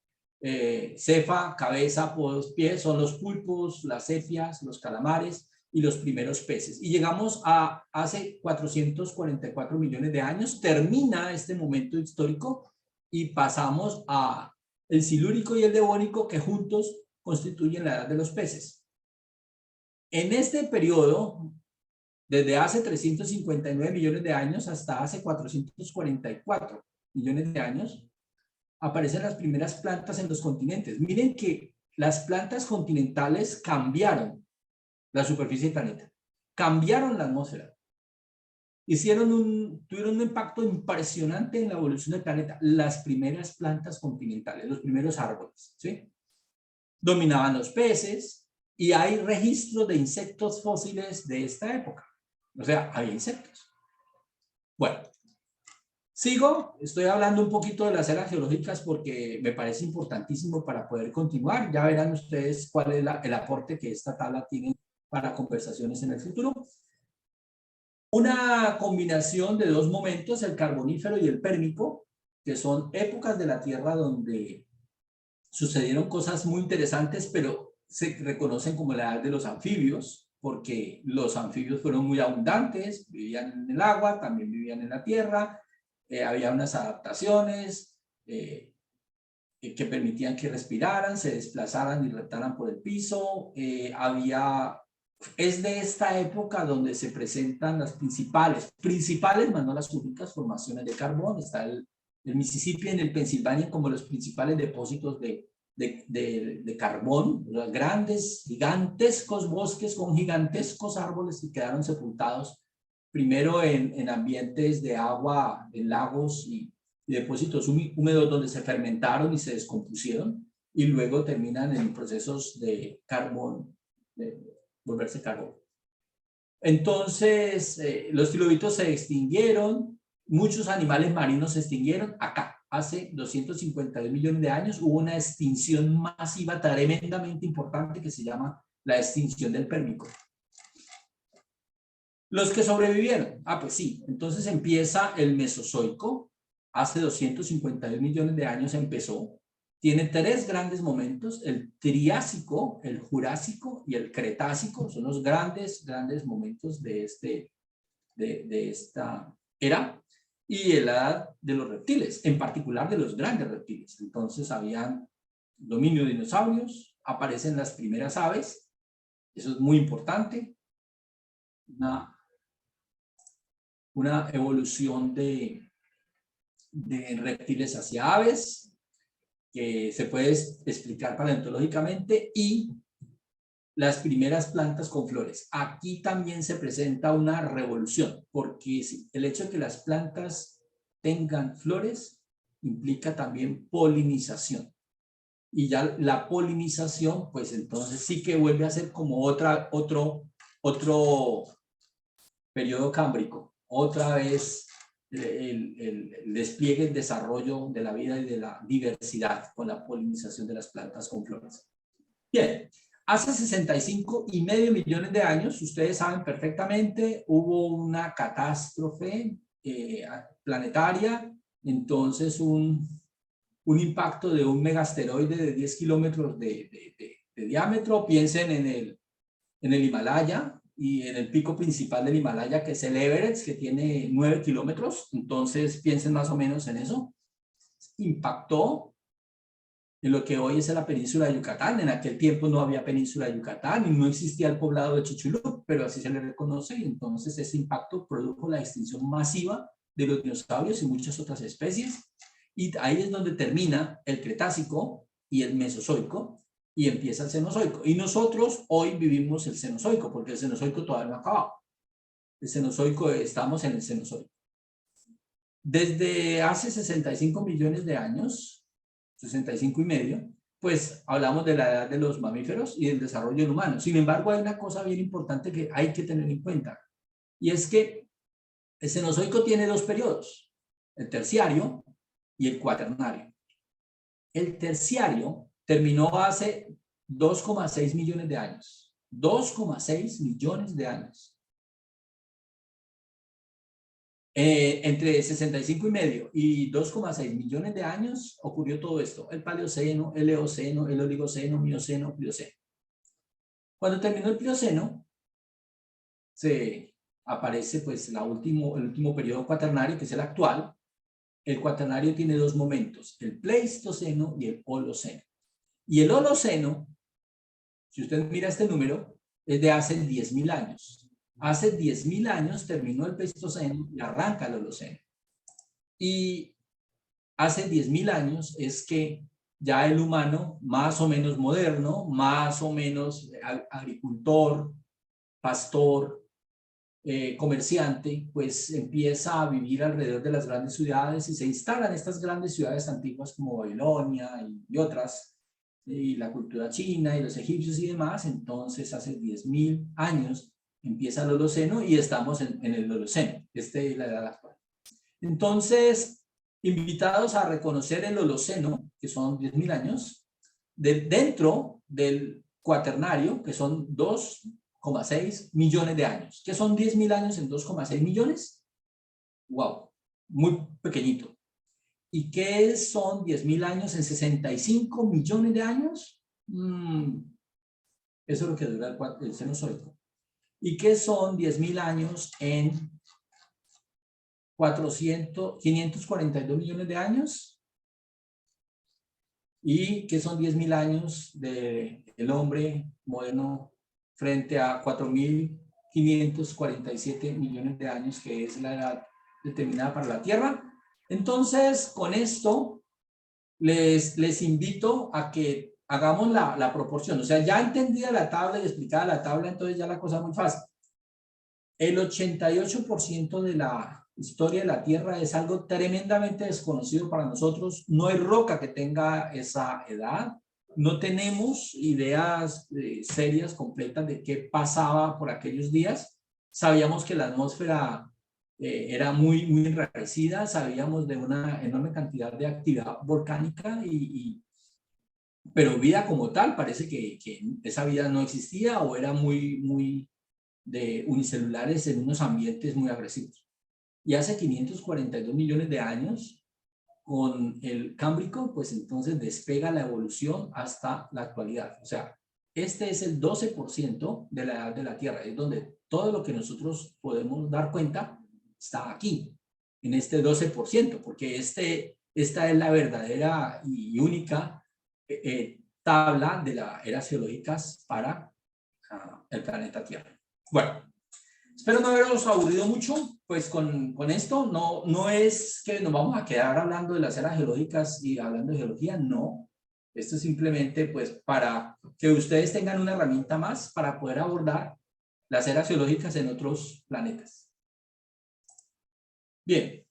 cefa, cabeza, podos, pies, son los pulpos, las cefias, los calamares y los primeros peces. Y llegamos a hace 444 millones de años, termina este momento histórico y pasamos a el silúrico y el devónico, que juntos constituyen la edad de los peces. En este periodo, desde hace 359 millones de años hasta hace 444 millones de años, aparecen las primeras plantas en los continentes. Miren que las plantas continentales cambiaron la superficie del planeta, cambiaron la atmósfera, tuvieron un impacto impresionante en la evolución del planeta. Las primeras plantas continentales, los primeros árboles, ¿sí? Dominaban los peces y hay registros de insectos fósiles de esta época. O sea, había insectos. Bueno, sigo, estoy hablando un poquito de las eras geológicas porque me parece importantísimo para poder continuar. Ya verán ustedes cuál es el aporte que esta tabla tiene para conversaciones en el futuro. Una combinación de dos momentos, el carbonífero y el pérmico, que son épocas de la Tierra donde sucedieron cosas muy interesantes, pero se reconocen como la edad de los anfibios, porque los anfibios fueron muy abundantes, vivían en el agua, también vivían en la tierra, había unas adaptaciones que permitían que respiraran, se desplazaran y reptaran por el piso. Es de esta época donde se presentan las principales, más no las únicas formaciones de carbón. Está el Mississippi en el Pensilvania como los principales depósitos de carbón, los grandes, gigantescos bosques con gigantescos árboles que quedaron sepultados primero en ambientes de agua, en lagos y depósitos húmedos donde se fermentaron y se descompusieron, y luego terminan en procesos de carbón, de volverse carbón. Entonces, los trilobitos se extinguieron, muchos animales marinos se extinguieron. Acá, hace 252 millones de años, hubo una extinción masiva tremendamente importante que se llama la extinción del Pérmico. Los que sobrevivieron, pues sí, entonces empieza el Mesozoico, hace 252 millones de años empezó, tiene 3 grandes momentos: el Triásico, el Jurásico y el Cretácico. Son los grandes momentos de esta era. y la edad de los reptiles, en particular de los grandes reptiles. Entonces habían dominio de dinosaurios, aparecen las primeras aves, eso es muy importante, una evolución de reptiles hacia aves, que se puede explicar paleontológicamente, y las primeras plantas con flores. Aquí también se presenta una revolución, porque el hecho de que las plantas tengan flores implica también polinización. Y ya la polinización, pues entonces sí que vuelve a ser como otro periodo cámbrico, otra vez el despliegue, el desarrollo de la vida y de la diversidad con la polinización de las plantas con flores. Bien, hace 65,5 millones de años, ustedes saben perfectamente, hubo una catástrofe planetaria, entonces un impacto de un megasteroide de 10 kilómetros de diámetro. Piensen en el Himalaya y en el pico principal del Himalaya, que es el Everest, que tiene 9 kilómetros. Entonces piensen más o menos en eso. Impactó en lo que hoy es la península de Yucatán. En aquel tiempo no había península de Yucatán y no existía el poblado de Chicxulub, pero así se le reconoce. Y entonces ese impacto produjo la extinción masiva de los dinosaurios y muchas otras especies. Y ahí es donde termina el Cretácico y el Mesozoico y empieza el Cenozoico. Y nosotros hoy vivimos el Cenozoico, porque el Cenozoico todavía no ha acabado. El Cenozoico, estamos en el Cenozoico. Desde hace 65 millones de años, 65,5, pues hablamos de la edad de los mamíferos y del desarrollo del humano. Sin embargo, hay una cosa bien importante que hay que tener en cuenta, y es que el Cenozoico tiene dos periodos, el terciario y el cuaternario. El terciario terminó hace 2,6 millones de años. 2,6 millones de años. Entre 65,5 y 2,6 millones de años ocurrió todo esto: el Paleoceno, el Eoceno, el Oligoceno, Mioceno, Plioceno. Cuando terminó el Plioceno, se aparece pues el último periodo cuaternario, que es el actual. El cuaternario tiene dos momentos, el Pleistoceno y el Holoceno. Y el Holoceno, si usted mira este número, es de hace 10.000 años. Hace 10.000 años terminó el Pleistoceno y arranca el Holoceno. Y hace 10.000 años es que ya el humano, más o menos moderno, más o menos agricultor, pastor, comerciante, pues empieza a vivir alrededor de las grandes ciudades y se instalan estas grandes ciudades antiguas como Babilonia y otras, y la cultura china y los egipcios y demás. Entonces hace 10.000 años empieza el Holoceno y estamos en el Holoceno, es la edad actual. Entonces, invitados a reconocer el Holoceno, que son 10.000 años, dentro del cuaternario, que son 2,6 millones de años. ¿Qué son 10.000 años en 2,6 millones? ¡Wow! Muy pequeñito. ¿Y qué son 10.000 años en 65 millones de años? Eso es lo que dura el Cenozoico. ¿Y qué son 10.000 años en 542 millones de años? ¿Y qué son 10.000 años del hombre moderno frente a 4.547 millones de años, que es la edad determinada para la Tierra? Entonces, con esto, les invito a que hagamos la proporción. O sea, ya entendida la tabla y explicada la tabla, entonces ya la cosa es muy fácil. El 88% de la historia de la Tierra es algo tremendamente desconocido para nosotros. No hay roca que tenga esa edad. No tenemos ideas serias, completas de qué pasaba por aquellos días. Sabíamos que la atmósfera era muy, muy enrarecida. Sabíamos de una enorme cantidad de actividad volcánica, pero vida como tal, parece que esa vida no existía o era muy, muy de unicelulares en unos ambientes muy agresivos. Y hace 542 millones de años, con el Cámbrico, pues entonces despega la evolución hasta la actualidad. O sea, este es el 12% de la edad de la Tierra, es donde todo lo que nosotros podemos dar cuenta está aquí. en este 12%, porque esta es la verdadera y única tabla de las eras geológicas para el planeta Tierra. Bueno, espero no haberos aburrido mucho, pues con esto no es que nos vamos a quedar hablando de las eras geológicas y hablando de geología, no. Esto es simplemente pues para que ustedes tengan una herramienta más para poder abordar las eras geológicas en otros planetas. Bien.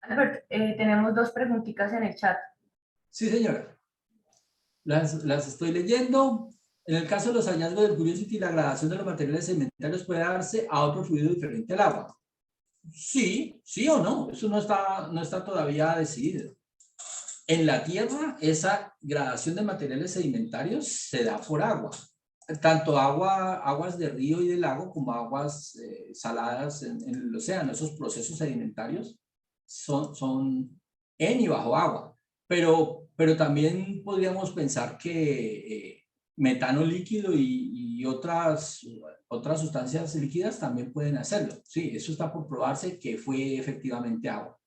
Albert, tenemos dos preguntitas en el chat. Sí, señora. Las estoy leyendo. En el caso de los hallazgos del Curiosity, la gradación de los materiales sedimentarios puede darse a otro fluido diferente al agua. Sí, sí o no. Eso no está todavía decidido. En la Tierra, esa gradación de materiales sedimentarios se da por agua. Tanto aguas de río y de lago como aguas saladas en el océano. Esos procesos sedimentarios son en y bajo agua. Pero también podríamos pensar que metano líquido y otras sustancias líquidas también pueden hacerlo. Sí, eso está por probarse que fue efectivamente agua.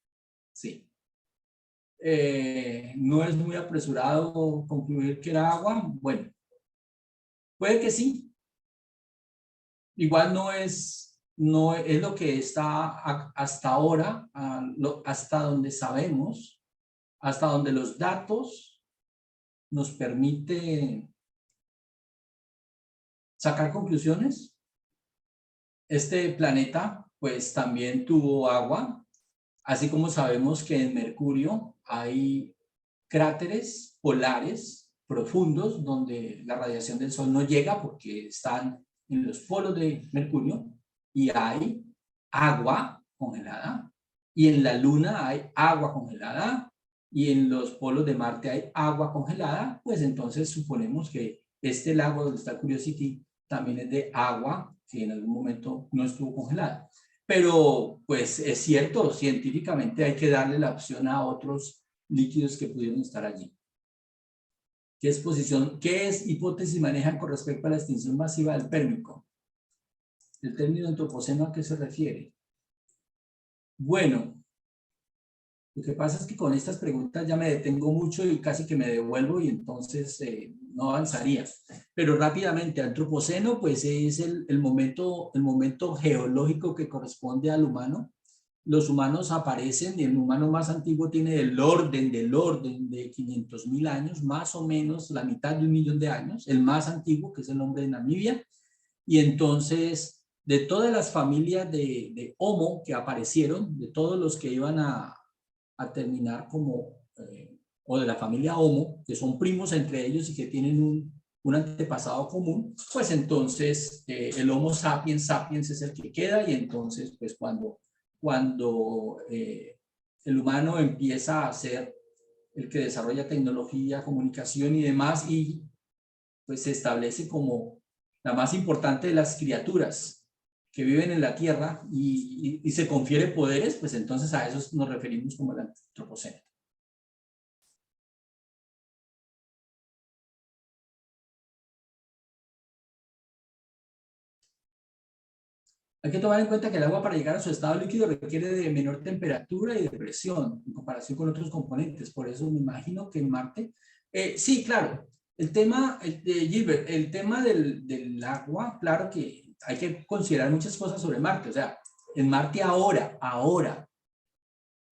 Sí. No es muy apresurado concluir que era agua. Bueno, puede que sí. Igual no es lo que está hasta ahora, hasta donde sabemos, hasta donde los datos nos permiten sacar conclusiones. Este planeta pues también tuvo agua, así como sabemos que en Mercurio hay cráteres polares profundos donde la radiación del Sol no llega porque están en los polos de Mercurio y hay agua congelada, y en la Luna hay agua congelada, y en los polos de Marte hay agua congelada. Pues entonces suponemos que este lago donde está Curiosity también es de agua que en algún momento no estuvo congelada. Pero pues es cierto, científicamente hay que darle la opción a otros líquidos que pudieron estar allí. ¿Qué hipótesis manejan con respecto a la extinción masiva del Pérmico? ¿El término antropoceno a qué se refiere? Bueno, lo que pasa es que con estas preguntas ya me detengo mucho y casi que me devuelvo y entonces no avanzaría. Pero rápidamente, antropoceno pues es el momento geológico que corresponde al humano. Los humanos aparecen, y el humano más antiguo tiene del orden de 500.000 años, más o menos la mitad de 1.000.000 de años, el más antiguo, que es el hombre de Namibia. Y entonces, de todas las familias de Homo que aparecieron, de todos los que iban a terminar como, o de la familia Homo, que son primos entre ellos y que tienen un antepasado común, pues entonces el Homo sapiens sapiens es el que queda. Y entonces, pues cuando el humano empieza a ser el que desarrolla tecnología, comunicación y demás, y pues se establece como la más importante de las criaturas que viven en la Tierra y se confiere poderes, pues entonces a esos nos referimos como el antropoceno. Hay que tomar en cuenta que el agua, para llegar a su estado líquido, requiere de menor temperatura y de presión en comparación con otros componentes. Por eso me imagino que en Marte... sí, claro. El tema, Gilbert, el tema del agua, claro que hay que considerar muchas cosas sobre Marte. O sea, en Marte ahora,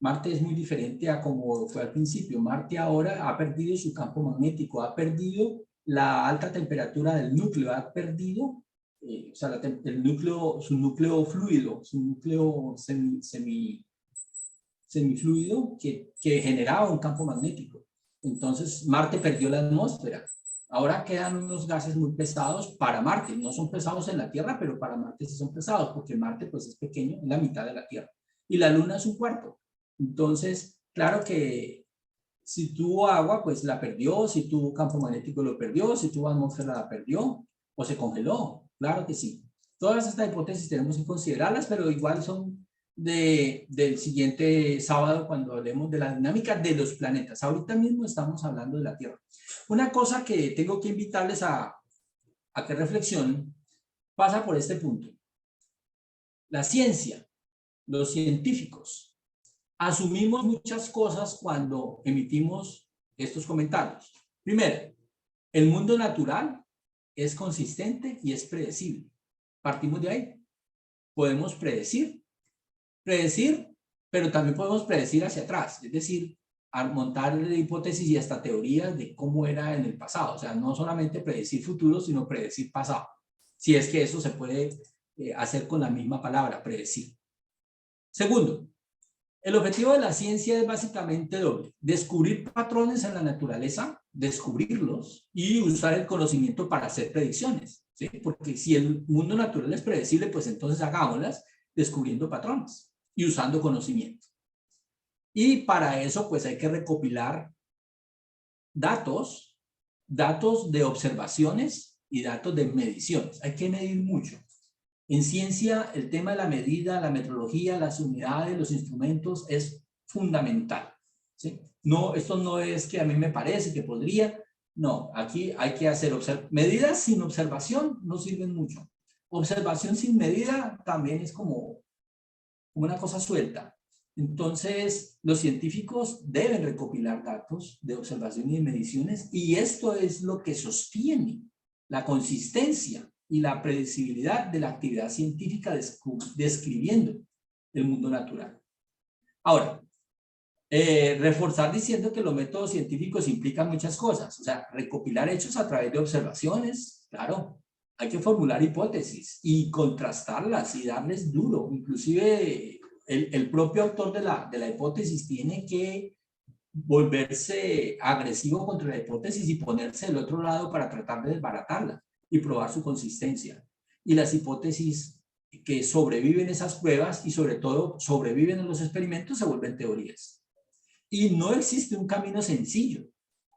Marte es muy diferente a como fue al principio. Marte ahora ha perdido su campo magnético, ha perdido la alta temperatura del núcleo, ha perdido o sea, el núcleo, su núcleo fluido, su núcleo semifluido que generaba un campo magnético. Entonces Marte perdió la atmósfera. Ahora quedan unos gases muy pesados para Marte. No son pesados en la Tierra, pero para Marte sí son pesados, porque Marte pues es pequeño, es la mitad de la Tierra. Y la Luna es un cuarto. Entonces, claro que si tuvo agua, pues la perdió. Si tuvo campo magnético, lo perdió. Si tuvo atmósfera, la perdió. O se congeló. Claro que sí. Todas estas hipótesis tenemos que considerarlas, pero igual son del siguiente sábado, cuando hablemos de la dinámica de los planetas. Ahorita mismo estamos hablando de la Tierra. Una cosa que tengo que invitarles a que reflexionen pasa por este punto. La ciencia los científicos asumimos muchas cosas cuando emitimos estos comentarios. Primero, el mundo natural es consistente y es predecible. Partimos de ahí. Podemos predecir, pero también podemos predecir hacia atrás, es decir, al montar hipótesis y hasta teorías de cómo era en el pasado. O sea, no solamente predecir futuro, sino predecir pasado. Si es que eso se puede hacer con la misma palabra, predecir. Segundo, el objetivo de la ciencia es básicamente doble: descubrir patrones en la naturaleza, descubrirlos y usar el conocimiento para hacer predicciones, ¿sí? Porque si el mundo natural es predecible, pues entonces hagámoslas descubriendo patrones y usando conocimiento. Y para eso pues hay que recopilar datos de observaciones y datos de mediciones. Hay que medir mucho. En ciencia, el tema de la medida, la metrología, las unidades, los instrumentos es fundamental, ¿sí? No, esto no es que a mí me parece que podría. No, aquí hay que hacer medidas sin observación, no sirven mucho. Observación sin medida también es como una cosa suelta. Entonces, los científicos deben recopilar datos de observación y de mediciones, y esto es lo que sostiene la consistencia y la predecibilidad de la actividad científica describiendo el mundo natural. Ahora, reforzar diciendo que los métodos científicos implican muchas cosas. O sea, recopilar hechos a través de observaciones, claro. Hay que formular hipótesis y contrastarlas y darles duro. Inclusive el propio autor de la hipótesis tiene que volverse agresivo contra la hipótesis y ponerse del otro lado para tratar de desbaratarla y probar su consistencia. Y las hipótesis que sobreviven esas pruebas y sobre todo sobreviven en los experimentos se vuelven teorías. Y no existe un camino sencillo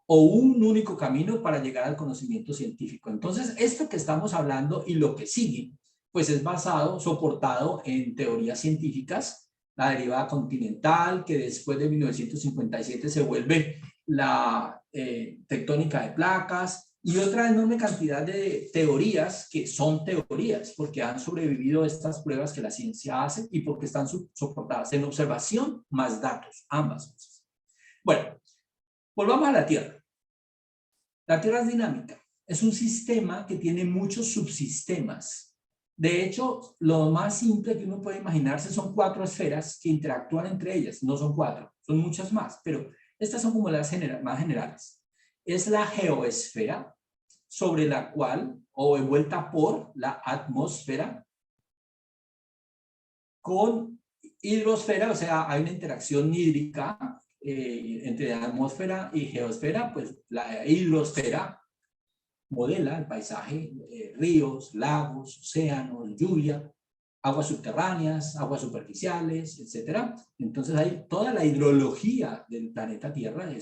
o un único camino para llegar al conocimiento científico. Entonces, esto que estamos hablando y lo que sigue, pues es soportado en teorías científicas, la derivada continental, que después de 1957 se vuelve la tectónica de placas, y otra enorme cantidad de teorías que son teorías, porque han sobrevivido estas pruebas que la ciencia hace y porque están soportadas en observación más datos, ambas cosas. Bueno, volvamos a la Tierra. La Tierra es dinámica. Es un sistema que tiene muchos subsistemas. De hecho, lo más simple que uno puede imaginarse son 4 esferas que interactúan entre ellas. No son 4, son muchas más, pero estas son como las más generales. Es la geosfera, sobre la cual, o envuelta por la atmósfera, con hidrosfera, o sea, hay una interacción hídrica entre atmósfera y geosfera. Pues la hidrosfera modela el paisaje, ríos, lagos, océanos, lluvia, aguas subterráneas, aguas superficiales, etc. Entonces hay toda la hidrología del planeta Tierra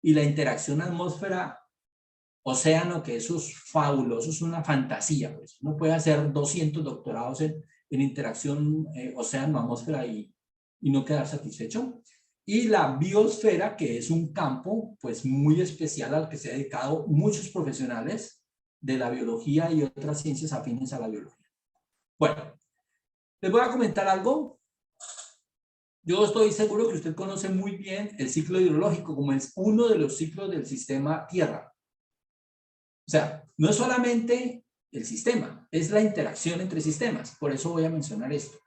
y la interacción atmósfera-océano, que eso es fabuloso, es una fantasía. Pues. Uno puede hacer 200 doctorados en interacción océano-atmósfera y no quedar satisfecho. Y la biosfera, que es un campo pues muy especial al que se ha dedicado muchos profesionales de la biología y otras ciencias afines a la biología. Bueno, les voy a comentar algo. Yo estoy seguro que usted conoce muy bien el ciclo hidrológico como es uno de los ciclos del sistema Tierra. O sea, no es solamente el sistema, es la interacción entre sistemas. Por eso voy a mencionar esto.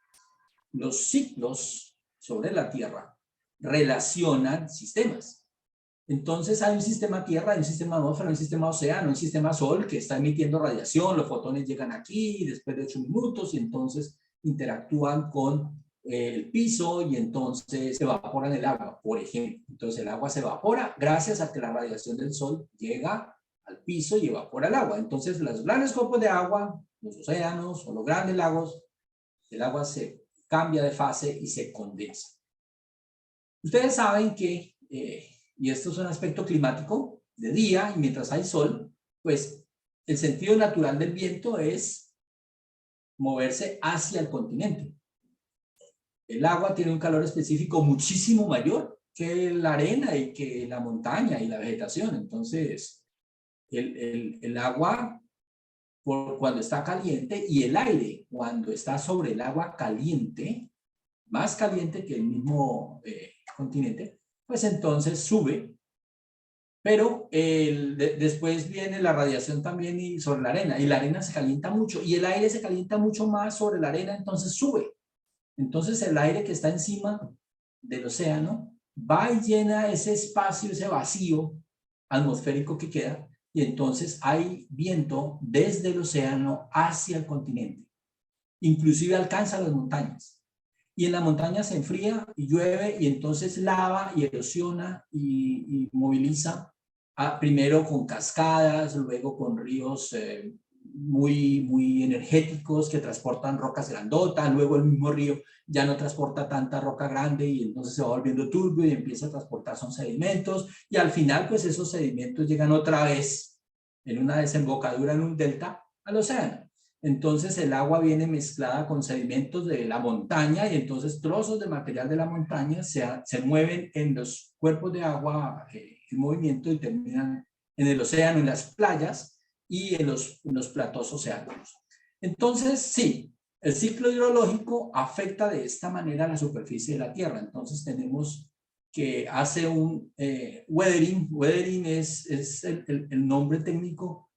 Los ciclos sobre la Tierra relacionan sistemas. Entonces hay un sistema Tierra, hay un sistema atmósfera, un sistema océano, un sistema Sol que está emitiendo radiación, los fotones llegan aquí después de 8 minutos y entonces interactúan con el piso y entonces se evaporan el agua, por ejemplo. Entonces el agua se evapora gracias a que la radiación del Sol llega al piso y evapora el agua. Entonces los grandes cuerpos de agua, los océanos o los grandes lagos, el agua se cambia de fase y se condensa. Ustedes saben que, y esto es un aspecto climático, de día y mientras hay sol, pues el sentido natural del viento es moverse hacia el continente. El agua tiene un calor específico muchísimo mayor que la arena y que la montaña y la vegetación. Entonces, el agua cuando está caliente y el aire cuando está sobre el agua caliente más caliente que el mismo continente, pues entonces sube, pero después viene la radiación también y sobre la arena, y la arena se calienta mucho, y el aire se calienta mucho más sobre la arena, entonces sube. Entonces el aire que está encima del océano va y llena ese espacio, ese vacío atmosférico que queda, y entonces hay viento desde el océano hacia el continente. Inclusive alcanza las montañas. Y en la montaña se enfría y llueve y entonces lava y erosiona y moviliza, primero con cascadas, luego con ríos muy energéticos que transportan rocas grandotas, luego el mismo río ya no transporta tanta roca grande y entonces se va volviendo turbio y empieza a transportar son sedimentos y al final pues esos sedimentos llegan otra vez en una desembocadura en un delta al océano. Entonces el agua viene mezclada con sedimentos de la montaña y entonces trozos de material de la montaña se mueven en los cuerpos de agua en movimiento y terminan en el océano, en las playas y en los platós oceánicos. Entonces, sí, el ciclo hidrológico afecta de esta manera la superficie de la Tierra. Entonces tenemos que hace un weathering. Weathering es el nombre técnico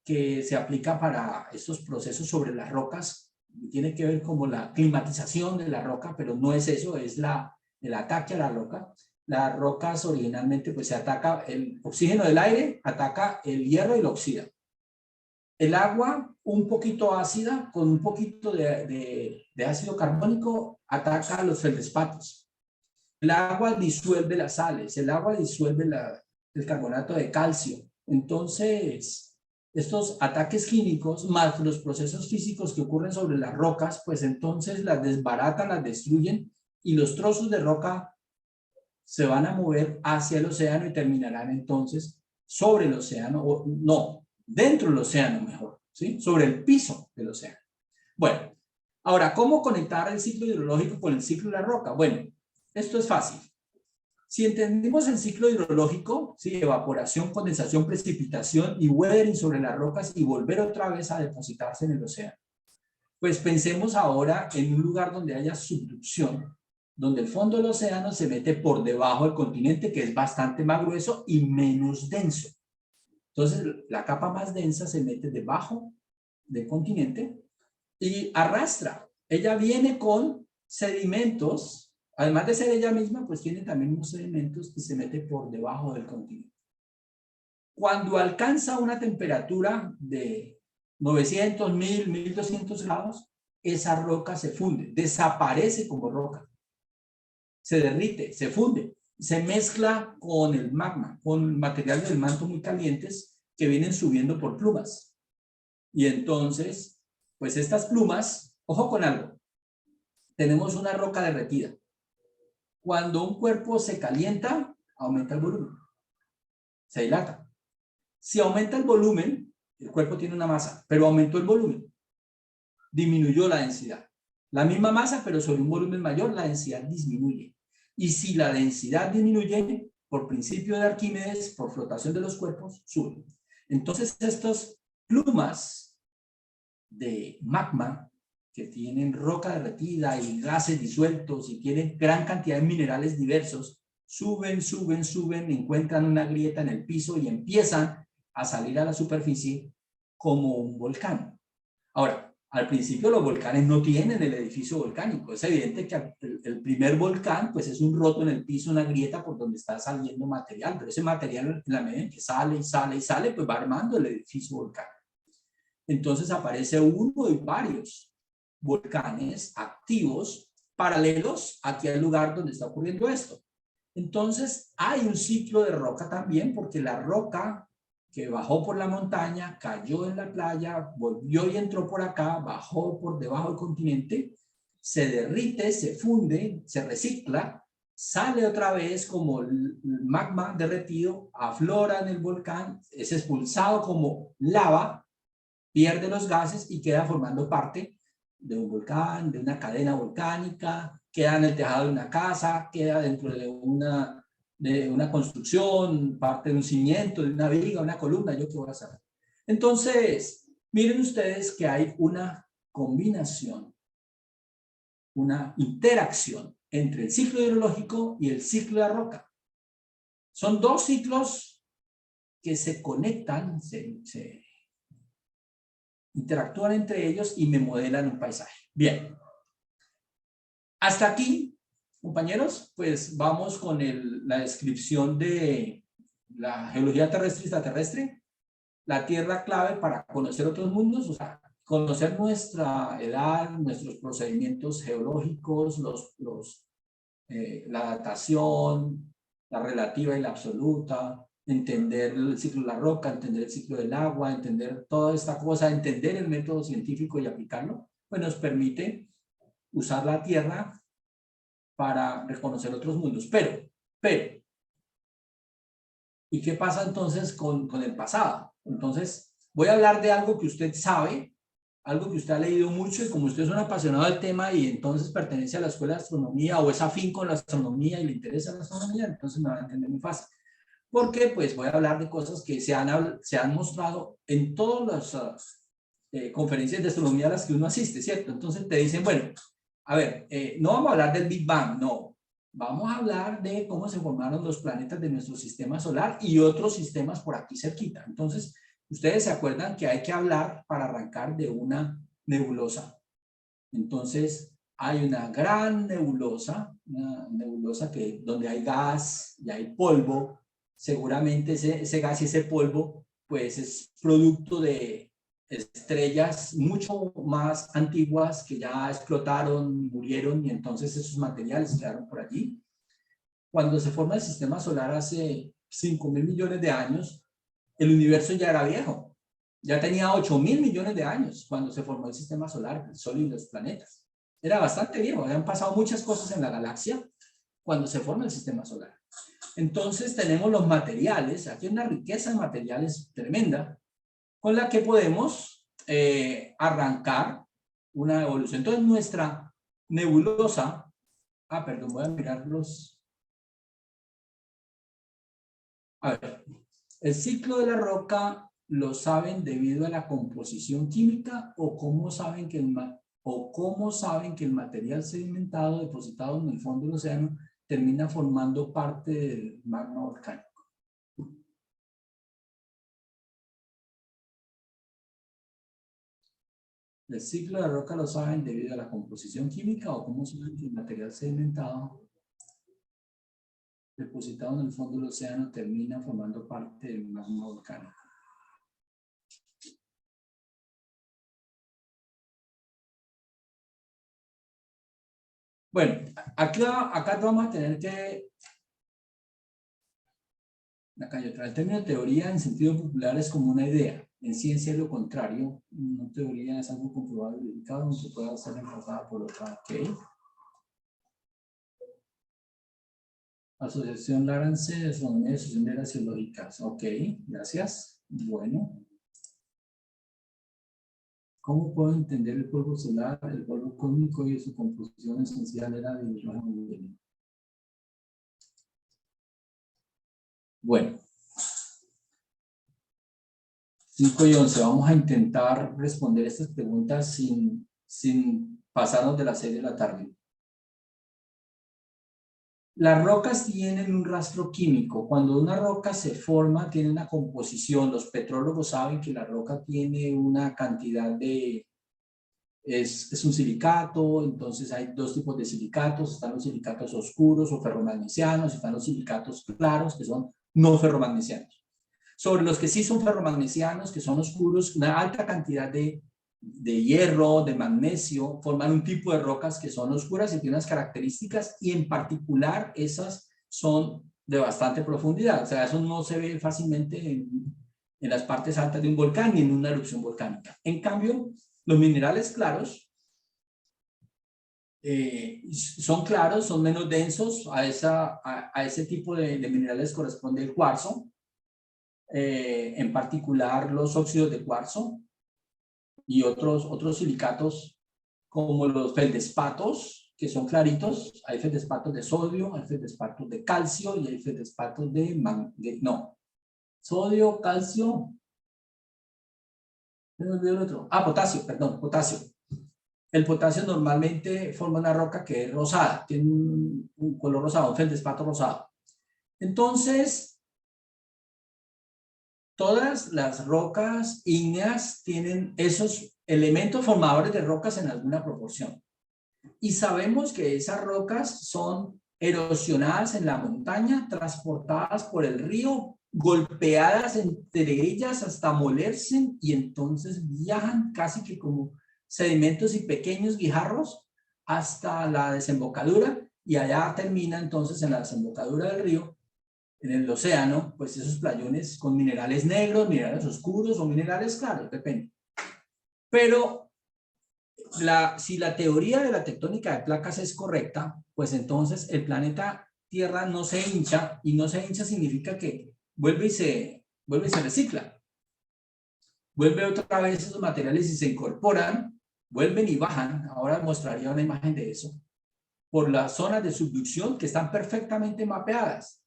que se aplica para estos procesos sobre las rocas. Tiene que ver como la climatización de la roca, pero no es eso, es el ataque a la roca. Las rocas originalmente pues se ataca el oxígeno del aire, ataca el hierro y lo oxida. El agua, un poquito ácida, con un poquito de ácido carbónico, ataca a los feldespatos. El agua disuelve las sales, el agua disuelve el carbonato de calcio. Entonces, estos ataques químicos, más los procesos físicos que ocurren sobre las rocas, pues entonces las desbaratan, las destruyen y los trozos de roca se van a mover hacia el océano y terminarán entonces sobre el océano, o no, dentro del océano mejor, ¿sí? Sobre el piso del océano. Bueno, ahora, ¿cómo conectar el ciclo hidrológico con el ciclo de la roca? Bueno, esto es fácil. Si entendimos el ciclo hidrológico, ¿sí? Evaporación, condensación, precipitación y weathering sobre las rocas y volver otra vez a depositarse en el océano. Pues pensemos ahora en un lugar donde haya subducción, donde el fondo del océano se mete por debajo del continente, que es bastante más grueso y menos denso. Entonces, la capa más densa se mete debajo del continente y arrastra. Ella viene con sedimentos, además de ser ella misma, pues tiene también unos sedimentos que se mete por debajo del continente. Cuando alcanza una temperatura de 900, 1000, 1200 grados, esa roca se funde, desaparece como roca. Se derrite, se funde, se mezcla con el magma, con materiales del manto muy calientes que vienen subiendo por plumas. Y entonces, pues estas plumas, ojo con algo, tenemos una roca derretida. Cuando un cuerpo se calienta, aumenta el volumen, se dilata. Si aumenta el volumen, el cuerpo tiene una masa, pero aumentó el volumen, disminuyó la densidad. La misma masa, pero sobre un volumen mayor, la densidad disminuye. Y si la densidad disminuye, por principio de Arquímedes, por flotación de los cuerpos, sube. Entonces, estas plumas de magma, que tienen roca derretida y gases disueltos y tienen gran cantidad de minerales diversos, suben, suben, suben, encuentran una grieta en el piso y empiezan a salir a la superficie como un volcán. Ahora, al principio los volcanes no tienen el edificio volcánico. Es evidente que el primer volcán pues es un roto en el piso, una grieta por donde está saliendo material, pero ese material en la medida en que sale y sale y sale, pues va armando el edificio volcánico. Entonces aparece uno y varios volcanes activos paralelos aquí al lugar donde está ocurriendo esto. Entonces hay un ciclo de roca también, porque la roca que bajó por la montaña, cayó en la playa, volvió y entró por acá, bajó por debajo del continente, se derrite, se funde, se recicla, sale otra vez como el magma derretido, aflora en el volcán, es expulsado como lava, pierde los gases y queda formando parte de un volcán, de una cadena volcánica, queda en el tejado de una casa, queda dentro de una construcción, parte de un cimiento, de una viga, una columna, yo qué voy a saber. Entonces, miren ustedes que hay una combinación una interacción entre el ciclo hidrológico y el ciclo de la roca. Son dos ciclos que se conectan, se interactúan entre ellos y me modelan un paisaje. Bien. Hasta aquí, compañeros, pues vamos con la descripción de la geología terrestre y extraterrestre, la Tierra clave para conocer otros mundos, o sea, conocer nuestra edad, nuestros procedimientos geológicos, la datación, la relativa y la absoluta, entender el ciclo de la roca, entender el ciclo del agua, entender toda esta cosa, entender el método científico y aplicarlo, pues nos permite usar la Tierra para reconocer otros mundos. Pero, ¿y qué pasa entonces con el pasado? Entonces, voy a hablar de algo que usted sabe, algo que usted ha leído mucho, y como usted es un apasionado del tema y entonces pertenece a la escuela de astronomía o es afín con la astronomía y le interesa la astronomía, entonces me va a entender muy fácil. Porque pues voy a hablar de cosas que se han mostrado en todas las conferencias de astronomía a las que uno asiste, ¿cierto? Entonces te dicen, bueno, a ver, no vamos a hablar del Big Bang, no. Vamos a hablar de cómo se formaron los planetas de nuestro sistema solar y otros sistemas por aquí cerquita. Entonces, ustedes se acuerdan que hay que hablar para arrancar de una nebulosa. Entonces, hay una gran nebulosa, donde hay gas y hay polvo. Seguramente ese gas y ese polvo, pues es producto de estrellas mucho más antiguas que ya explotaron, murieron, y entonces esos materiales quedaron por allí. Cuando se forma el sistema solar hace 5.000 millones de años, el universo ya era viejo. Ya tenía 8.000 millones de años cuando se formó el sistema solar, el Sol y los planetas. Era bastante viejo, habían pasado muchas cosas en la galaxia cuando se forma el sistema solar. Entonces tenemos los materiales, aquí hay una riqueza de materiales tremenda, con la que podemos arrancar una evolución. Entonces nuestra nebulosa, perdón, voy a mirarlos. A ver, el ciclo de la roca lo saben debido a la composición química, o cómo saben que el material sedimentado depositado en el fondo del océano termina formando parte del magma volcánico. El ciclo de la roca lo saben debido a la composición química, o cómo saben que el material sedimentado depositado en el fondo del océano termina formando parte del magma volcánico. Bueno, acá vamos a tener que... Acá hay otra. El término teoría en sentido popular es como una idea. En ciencia es lo contrario. Una teoría es algo comprobado y verificado, aunque pueda ser reemplazada por otra. Ok. Asociación Lawrence, Asociación de las Geológicas. Ok, gracias. Bueno. ¿Cómo puedo entender el polvo solar, el polvo cósmico y su composición esencial era de hidrógeno y helio? Bueno. 5 y 11. Vamos a intentar responder estas preguntas sin pasarnos de las 6 de la tarde. Las rocas tienen un rastro químico. Cuando una roca se forma, tiene una composición. Los petrólogos saben que la roca tiene una cantidad de... Es un silicato, entonces hay dos tipos de silicatos. Están los silicatos oscuros o ferromagnesianos, están los silicatos claros, que son no ferromagnesianos. Sobre los que sí son ferromagnesianos, que son oscuros, una alta cantidad de hierro, de magnesio, forman un tipo de rocas que son oscuras y tienen unas características, y en particular esas son de bastante profundidad. O sea, eso no se ve fácilmente en las partes altas de un volcán ni en una erupción volcánica. En cambio, los minerales claros son claros, son menos densos. A ese tipo de minerales corresponde el cuarzo, en particular los óxidos de cuarzo y otros silicatos como los feldespatos, que son claritos. Hay feldespatos de sodio, hay feldespatos de calcio y hay feldespatos sodio, calcio, ¿me olvidó el otro? Potasio, perdón, potasio. El potasio normalmente forma una roca que es rosada, tiene un color rosado, un feldespato rosado. Entonces, todas las rocas ígneas tienen esos elementos formadores de rocas en alguna proporción. Y sabemos que esas rocas son erosionadas en la montaña, transportadas por el río, golpeadas entre ellas hasta molerse y entonces viajan casi que como sedimentos y pequeños guijarros hasta la desembocadura y allá termina entonces en la desembocadura del río, en el océano, pues esos playones con minerales negros, minerales oscuros o minerales claros, depende. Pero si la teoría de la tectónica de placas es correcta, pues entonces el planeta Tierra no se hincha, y no se hincha significa que vuelve y se recicla. Vuelve otra vez esos materiales y se incorporan, vuelven y bajan. Ahora mostraría una imagen de eso. Por las zonas de subducción que están perfectamente mapeadas.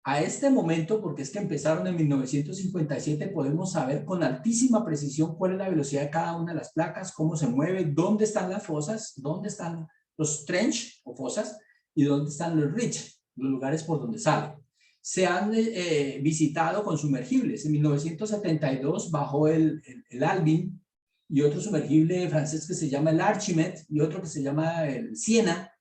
A este momento, porque es que empezaron en 1957, podemos saber con altísima precisión cuál es la velocidad de cada una de las placas, cómo se mueve, dónde están las fosas, dónde están los trench o fosas y dónde están los ridge, los lugares por donde sale. Se han visitado con sumergibles. En 1972 bajó el Alvin y otro sumergible francés que se llama el Archimede y otro que se llama el Siena.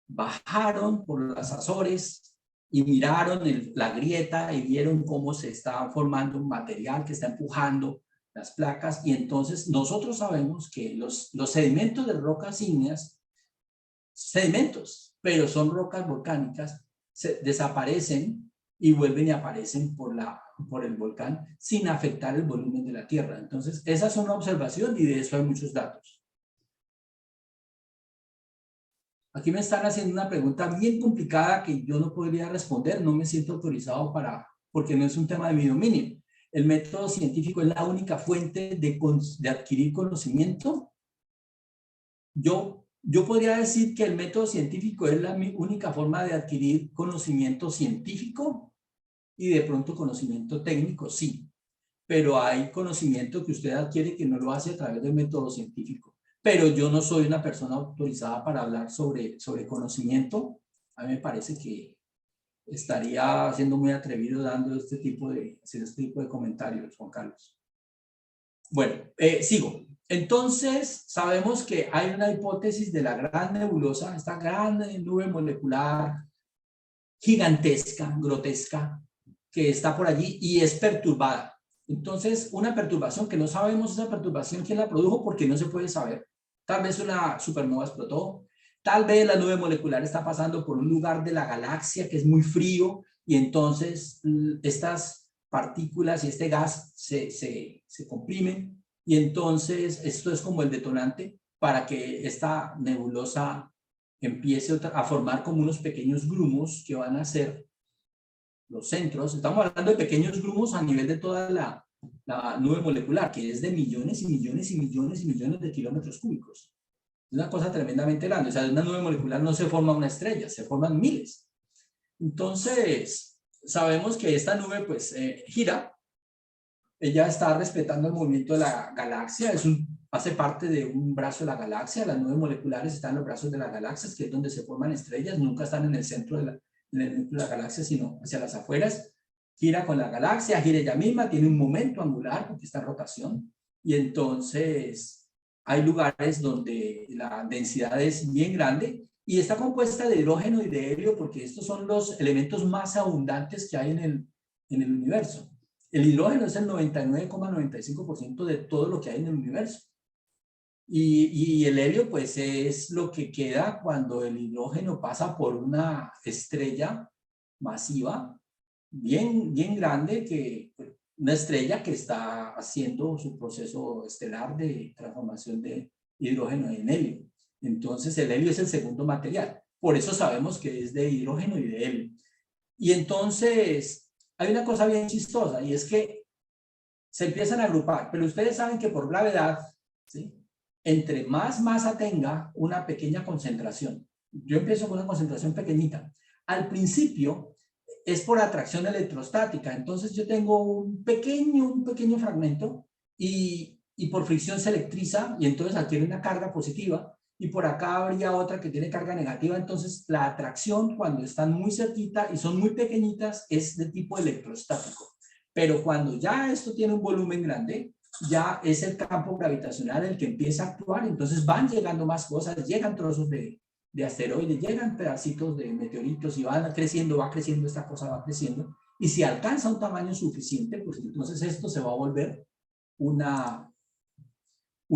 Bajaron por las Azores y miraron la grieta y vieron cómo se está formando un material que está empujando las placas, y entonces nosotros sabemos que los sedimentos de rocas ígneas, sedimentos, pero son rocas volcánicas, desaparecen y vuelven y aparecen por el volcán sin afectar el volumen de la Tierra. Entonces, esa es una observación y de eso hay muchos datos. Aquí me están haciendo una pregunta bien complicada que yo no podría responder, no me siento autorizado porque no es un tema de mi dominio. ¿El método científico es la única fuente de adquirir conocimiento? Yo podría decir que el método científico es la única forma de adquirir conocimiento científico y de pronto conocimiento técnico, sí. Pero hay conocimiento que usted adquiere que no lo hace a través del método científico. Pero yo no soy una persona autorizada para hablar sobre conocimiento. A mí me parece que estaría siendo muy atrevido dando este tipo de comentarios, Juan Carlos. Bueno, sigo. Entonces, sabemos que hay una hipótesis de la gran nebulosa, esta gran nube molecular gigantesca, grotesca, que está por allí y es perturbada. Entonces, una perturbación que no sabemos esa perturbación quién la produjo porque no se puede saber. Tal vez una supernova explotó, tal vez la nube molecular está pasando por un lugar de la galaxia que es muy frío y entonces estas partículas y este gas se comprimen y entonces esto es como el detonante para que esta nebulosa empiece a formar como unos pequeños grumos que van a ser los centros. Estamos hablando de pequeños grumos a nivel de toda la nube molecular, que es de millones y millones y millones y millones de kilómetros cúbicos. Es una cosa tremendamente grande. O sea, de una nube molecular no se forma una estrella, se forman miles. Entonces, sabemos que esta nube pues gira. Ella está respetando el movimiento de la galaxia, hace parte de un brazo de la galaxia. Las nubes moleculares están en los brazos de las galaxias, que es donde se forman estrellas, nunca están en el centro de la galaxia, sino hacia las afueras. Gira con la galaxia, gira ella misma, tiene un momento angular porque está en rotación, y entonces hay lugares donde la densidad es bien grande y está compuesta de hidrógeno y de helio porque estos son los elementos más abundantes que hay en el universo. El hidrógeno es el 99,95% de todo lo que hay en el universo. Y el helio, pues, es lo que queda cuando el hidrógeno pasa por una estrella masiva, bien grande, una estrella que está haciendo su proceso estelar de transformación de hidrógeno en helio. Entonces, el helio es el segundo material. Por eso sabemos que es de hidrógeno y de helio. Y entonces hay una cosa bien chistosa y es que se empiezan a agrupar, pero ustedes saben que por gravedad, ¿sí? Entre más masa tenga una pequeña concentración, yo empiezo con una concentración pequeñita, al principio es por atracción electrostática, entonces yo tengo un pequeño fragmento y por fricción se electriza y entonces adquiere una carga positiva y por acá habría otra que tiene carga negativa. Entonces la atracción cuando están muy cerquita y son muy pequeñitas es de tipo electrostático. Pero cuando ya esto tiene un volumen grande, ya es el campo gravitacional el que empieza a actuar. Entonces van llegando más cosas, llegan trozos de asteroides, llegan pedacitos de meteoritos y va creciendo esta cosa va creciendo. Y si alcanza un tamaño suficiente, pues entonces esto se va a volver una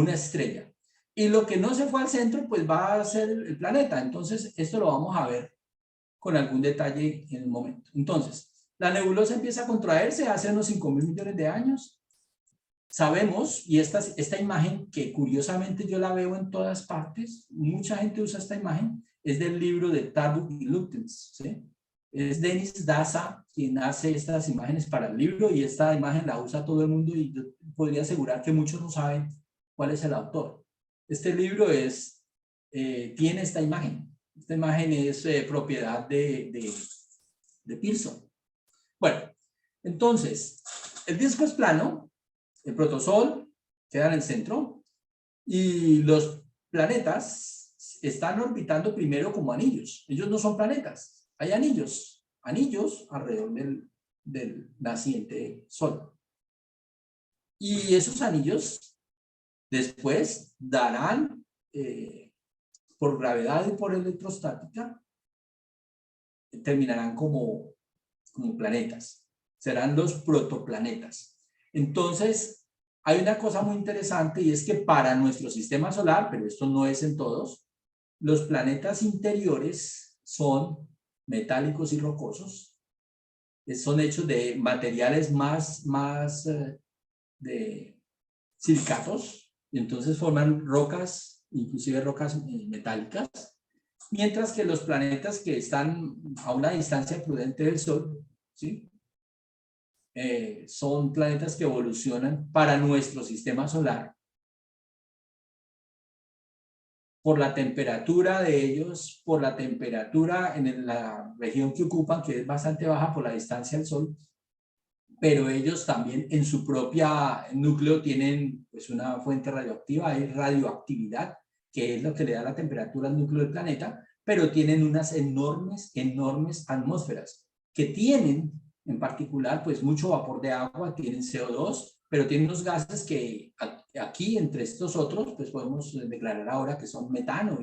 estrella. Y lo que no se fue al centro, pues va a ser el planeta. Entonces, esto lo vamos a ver con algún detalle en un momento. Entonces, la nebulosa empieza a contraerse hace unos 5.000 millones de años. Sabemos, y esta imagen que curiosamente yo la veo en todas partes, mucha gente usa esta imagen, es del libro de Tarbuk y Lutyens, ¿sí? Es Denis Dasa quien hace estas imágenes para el libro y esta imagen la usa todo el mundo y yo podría asegurar que muchos no saben cuál es el autor. Este libro tiene esta imagen. Esta imagen es propiedad de Pearson. Bueno, entonces, el disco es plano, el protosol queda en el centro y los planetas están orbitando primero como anillos. Ellos no son planetas, hay anillos alrededor del naciente Sol. Y esos anillos después darán, por gravedad y por electrostática, terminarán como planetas. Serán los protoplanetas. Entonces, hay una cosa muy interesante y es que para nuestro sistema solar, pero esto no es en todos, los planetas interiores son metálicos y rocosos. Son hechos de materiales más de silicatos, y entonces forman rocas, inclusive rocas metálicas, mientras que los planetas que están a una distancia prudente del Sol, ¿sí? Son planetas que evolucionan para nuestro sistema solar por la temperatura de ellos, por la temperatura en la región que ocupan, que es bastante baja por la distancia del Sol, pero ellos también en su propia núcleo tienen pues una fuente radioactiva, hay radioactividad, que es lo que le da la temperatura al núcleo del planeta, pero tienen unas enormes atmósferas que tienen en particular pues mucho vapor de agua, tienen CO2, pero tienen unos gases que aquí entre estos otros pues podemos declarar ahora que son metano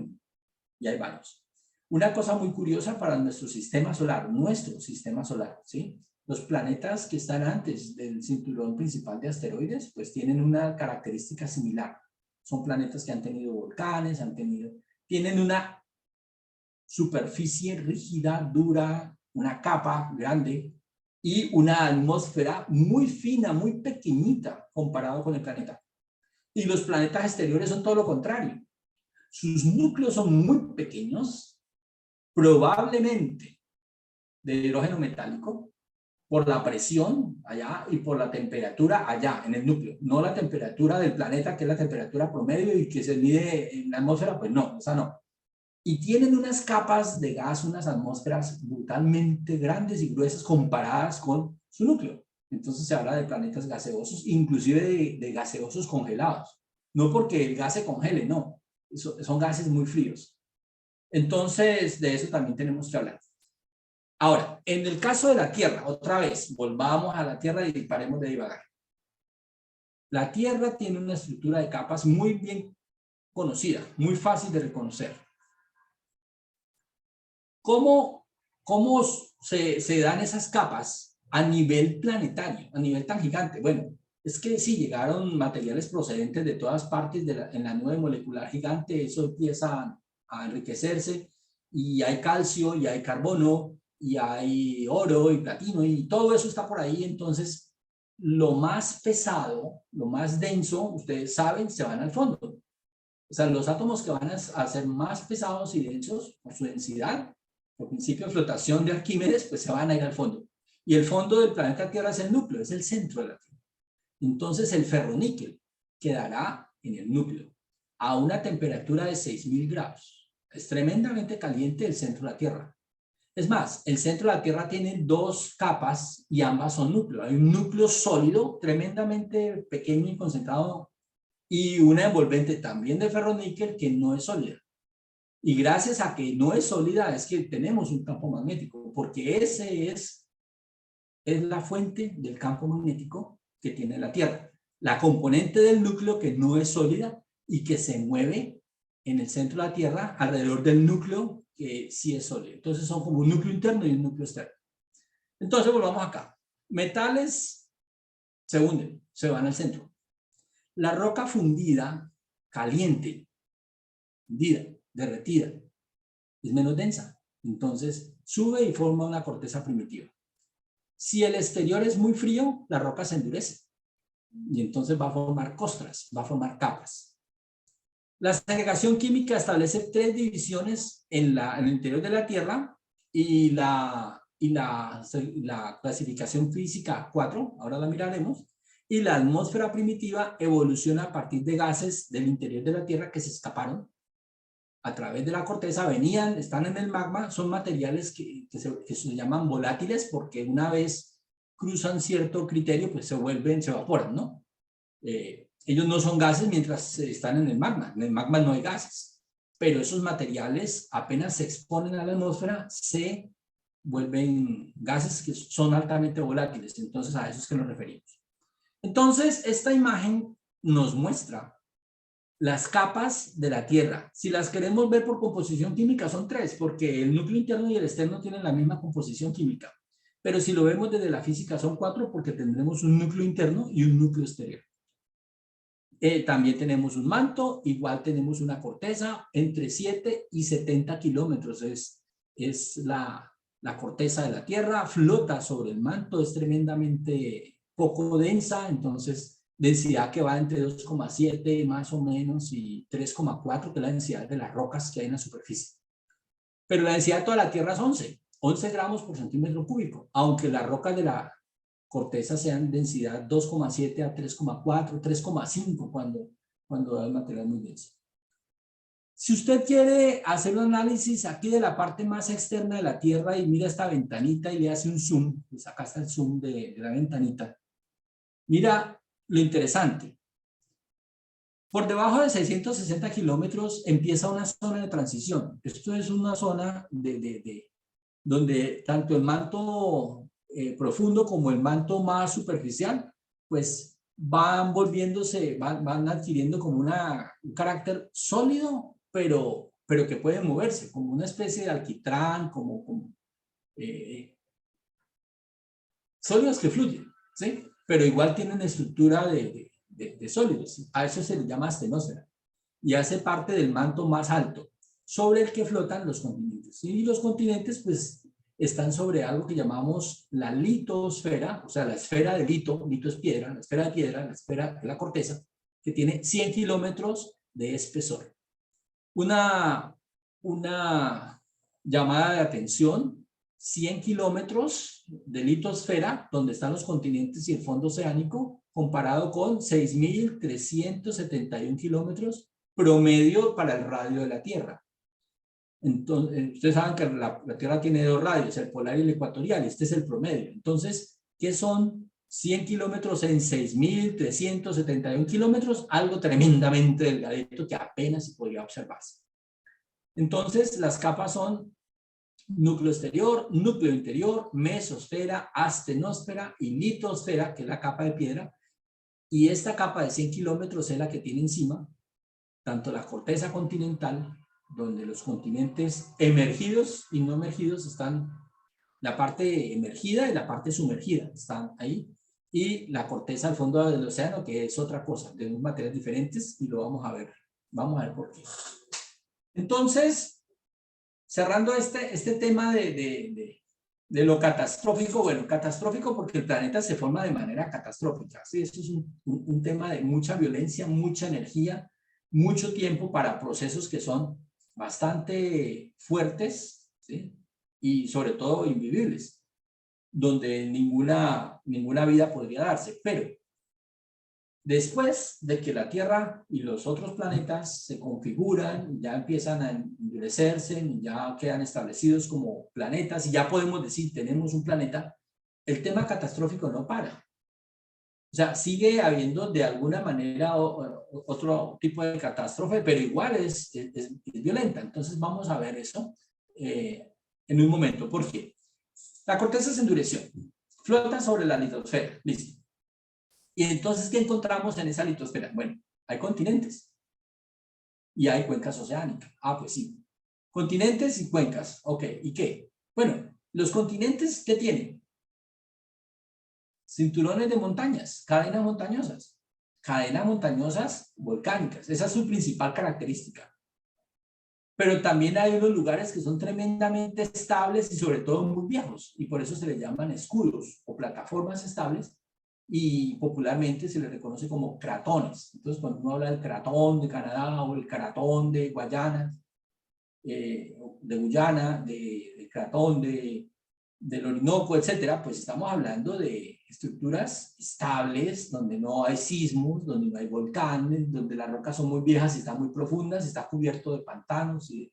y hay varios. Una cosa muy curiosa para nuestro sistema solar, ¿sí? Los planetas que están antes del cinturón principal de asteroides, pues tienen una característica similar. Son planetas que han tenido volcanes, tienen una superficie rígida, dura, una capa grande y una atmósfera muy fina, muy pequeñita comparado con el planeta. Y los planetas exteriores son todo lo contrario. Sus núcleos son muy pequeños, probablemente de hidrógeno metálico, por la presión allá y por la temperatura allá en el núcleo, no la temperatura del planeta, que es la temperatura promedio y que se mide en la atmósfera, pues no, esa no. Y tienen unas capas de gas, unas atmósferas brutalmente grandes y gruesas comparadas con su núcleo. Entonces se habla de planetas gaseosos, inclusive de gaseosos congelados. No porque el gas se congele, no. Son gases muy fríos. Entonces, de eso también tenemos que hablar. Ahora, en el caso de la Tierra, otra vez, volvamos a la Tierra y paremos de divagar. La Tierra tiene una estructura de capas muy bien conocida, muy fácil de reconocer. ¿Cómo se dan esas capas a nivel planetario, a nivel tan gigante? Bueno, es que si llegaron materiales procedentes de todas partes en la nube molecular gigante, eso empieza a enriquecerse y hay calcio y hay carbono y hay oro y platino y todo eso está por ahí. Entonces, lo más pesado, lo más denso, ustedes saben, se van al fondo. O sea, los átomos que van a ser más pesados y densos por su densidad, por principio de flotación de Arquímedes, pues se van a ir al fondo. Y el fondo del planeta Tierra es el núcleo, es el centro de la Tierra. Entonces el ferroníquel quedará en el núcleo a una temperatura de 6.000 grados. Es tremendamente caliente el centro de la Tierra. Es más, el centro de la Tierra tiene dos capas y ambas son núcleo. Hay un núcleo sólido, tremendamente pequeño y concentrado, y una envolvente también de ferroníquel que no es sólida. Y gracias a que no es sólida es que tenemos un campo magnético, porque ese es la fuente del campo magnético que tiene la Tierra. La componente del núcleo que no es sólida y que se mueve en el centro de la Tierra alrededor del núcleo que sí es sólido. Entonces son como un núcleo interno y un núcleo externo. Entonces volvamos acá. Metales se hunden, se van al centro. La roca fundida, caliente, fundida, derretida, es menos densa. Entonces sube y forma una corteza primitiva. Si el exterior es muy frío, la roca se endurece y entonces va a formar costras, va a formar capas. La segregación química establece 3 divisiones en el interior de la Tierra y la clasificación física 4, ahora la miraremos, y la atmósfera primitiva evoluciona a partir de gases del interior de la Tierra que se escaparon a través de la corteza, están en el magma, son materiales que se llaman volátiles porque una vez cruzan cierto criterio, pues se evaporan, ¿no? Ellos no son gases mientras están en el magma no hay gases, pero esos materiales apenas se exponen a la atmósfera, se vuelven gases que son altamente volátiles, entonces a eso es que nos referimos. Entonces, esta imagen nos muestra las capas de la Tierra. Si las queremos ver por composición química, son 3, porque el núcleo interno y el externo tienen la misma composición química. Pero si lo vemos desde la física, son 4, porque tendremos un núcleo interno y un núcleo exterior. También tenemos un manto, igual tenemos una corteza, entre 7 y 70 kilómetros es la corteza de la Tierra, flota sobre el manto, es tremendamente poco densa, entonces densidad que va entre 2,7 más o menos y 3,4, que es la densidad de las rocas que hay en la superficie. Pero la densidad de toda la Tierra es 11 gramos por centímetro cúbico, aunque las rocas de la corteza sean densidad 2,7 a 3,4, 3,5 cuando hay material muy denso. Si usted quiere hacer un análisis aquí de la parte más externa de la Tierra y mira esta ventanita y le hace un zoom, pues acá está el zoom de la ventanita, mira lo interesante. Por debajo de 660 kilómetros empieza una zona de transición. Esto es una zona donde tanto el manto profundo como el manto más superficial, pues van volviéndose, van adquiriendo como un carácter sólido, pero que puede moverse, como una especie de alquitrán, sólidos que fluyen, ¿sí? Pero igual tienen estructura de sólidos. A eso se le llama astenosfera y hace parte del manto más alto sobre el que flotan los continentes. Y los continentes, pues, están sobre algo que llamamos la litosfera, o sea, la esfera de lito es piedra, la esfera de piedra, la esfera de la corteza, que tiene 100 kilómetros de espesor. Una llamada de atención, 100 kilómetros de litosfera, donde están los continentes y el fondo oceánico, comparado con 6.371 kilómetros promedio para el radio de la Tierra. Entonces, ustedes saben que la Tierra tiene 2 radios, el polar y el ecuatorial, y este es el promedio. Entonces, ¿qué son 100 kilómetros en 6.371 kilómetros? Algo tremendamente delgadito que apenas se podría observarse. Entonces, las capas son núcleo exterior, núcleo interior, mesosfera, astenosfera y litosfera, que es la capa de piedra. Y esta capa de 100 kilómetros es la que tiene encima tanto la corteza continental, donde los continentes emergidos y no emergidos están, la parte emergida y la parte sumergida están ahí, y la corteza al fondo del océano, que es otra cosa, de unos materiales diferentes, y lo vamos a ver por qué. Entonces, cerrando este tema de lo catastrófico, bueno, catastrófico porque el planeta se forma de manera catastrófica, ¿sí? Esto es un tema de mucha violencia, mucha energía, mucho tiempo para procesos que son bastante fuertes, ¿sí? Y sobre todo invivibles, donde ninguna vida podría darse. Pero después de que la Tierra y los otros planetas se configuran, ya empiezan a endurecerse, ya quedan establecidos como planetas y ya podemos decir tenemos un planeta, el tema catastrófico no para. O sea, sigue habiendo de alguna manera otro tipo de catástrofe, pero igual es violenta. Entonces vamos a ver eso en un momento. ¿Por qué? La corteza se endureció, flota sobre la litosfera, listo. Y entonces, ¿qué encontramos en esa litosfera? Bueno, hay continentes y hay cuencas oceánicas. Ah, pues sí. Continentes y cuencas. Ok, ¿y qué? Bueno, los continentes, ¿qué tienen? Cinturones de montañas, cadenas montañosas volcánicas. Esa es su principal característica. Pero también hay unos lugares que son tremendamente estables y sobre todo muy viejos, y por eso se les llaman escudos o plataformas estables, y popularmente se les reconoce como cratones. Entonces, cuando uno habla del cratón de Canadá o el cratón de Guayana, de Guyana, del cratón del Orinoco, etcétera, pues estamos hablando de estructuras estables, donde no hay sismos, donde no hay volcanes, donde las rocas son muy viejas y están muy profundas, y está cubierto de pantanos y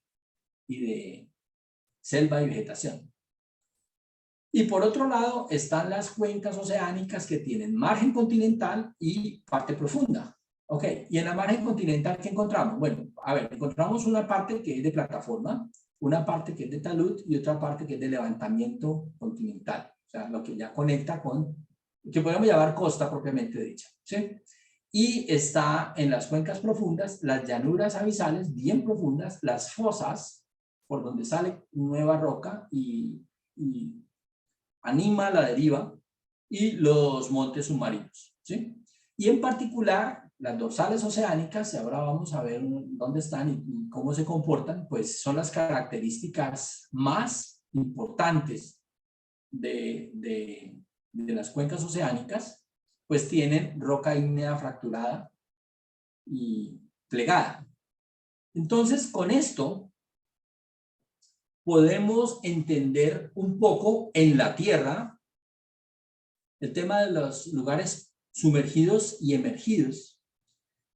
de selva y vegetación. Y por otro lado están las cuencas oceánicas que tienen margen continental y parte profunda. Ok, y en la margen continental, ¿qué encontramos? Bueno, a ver, encontramos una parte que es de plataforma, una parte que es de talud y otra parte que es de levantamiento continental. O sea, lo que ya conecta con, que podemos llamar costa propiamente dicha. ¿Sí? Y está en las cuencas profundas, las llanuras abisales bien profundas, las fosas, por donde sale nueva roca y anima la deriva, y los montes submarinos, ¿sí? Y en particular, las dorsales oceánicas, y ahora vamos a ver dónde están y cómo se comportan, pues son las características más importantes de las cuencas oceánicas, pues tienen roca ígnea fracturada y plegada. Entonces, con esto podemos entender un poco en la Tierra el tema de los lugares sumergidos y emergidos,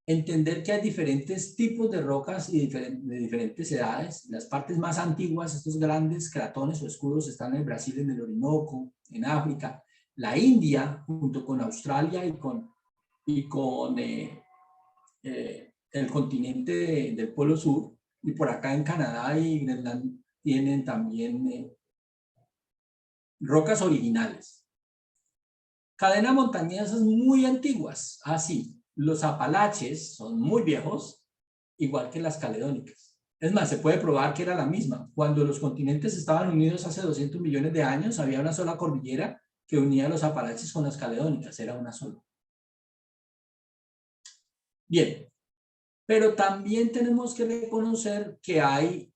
entender que hay diferentes tipos de rocas y de diferentes edades. Las partes más antiguas, estos grandes cratones o escudos, están en el Brasil, en el Orinoco, en África, la India, junto con Australia y con el continente del Polo Sur, y por acá en Canadá y Greenland tienen también rocas originales. Cadenas montañosas muy antiguas, así. Los Apalaches son muy viejos, igual que las caledónicas. Es más, se puede probar que era la misma. Cuando los continentes estaban unidos hace 200 millones de años, había una sola cordillera que unía los Apalaches con las caledónicas, era una sola. Bien, pero también tenemos que reconocer que hay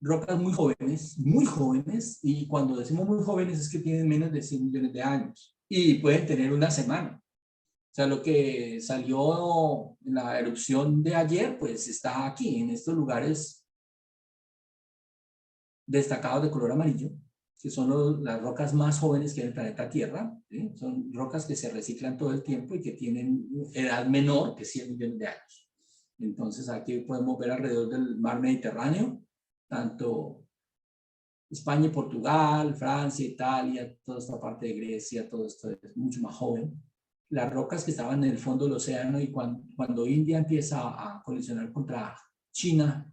rocas muy jóvenes, y cuando decimos muy jóvenes es que tienen menos de 100 millones de años y pueden tener una semana. O sea, lo que salió en la erupción de ayer, pues está aquí, en estos lugares destacados de color amarillo, que son las rocas más jóvenes que hay en el planeta Tierra, ¿sí? Son rocas que se reciclan todo el tiempo y que tienen edad menor que 100 millones de años. Entonces aquí podemos ver alrededor del mar Mediterráneo, tanto España y Portugal, Francia, Italia, toda esta parte de Grecia, todo esto es mucho más joven. Las rocas que estaban en el fondo del océano, y cuando India empieza a colisionar contra China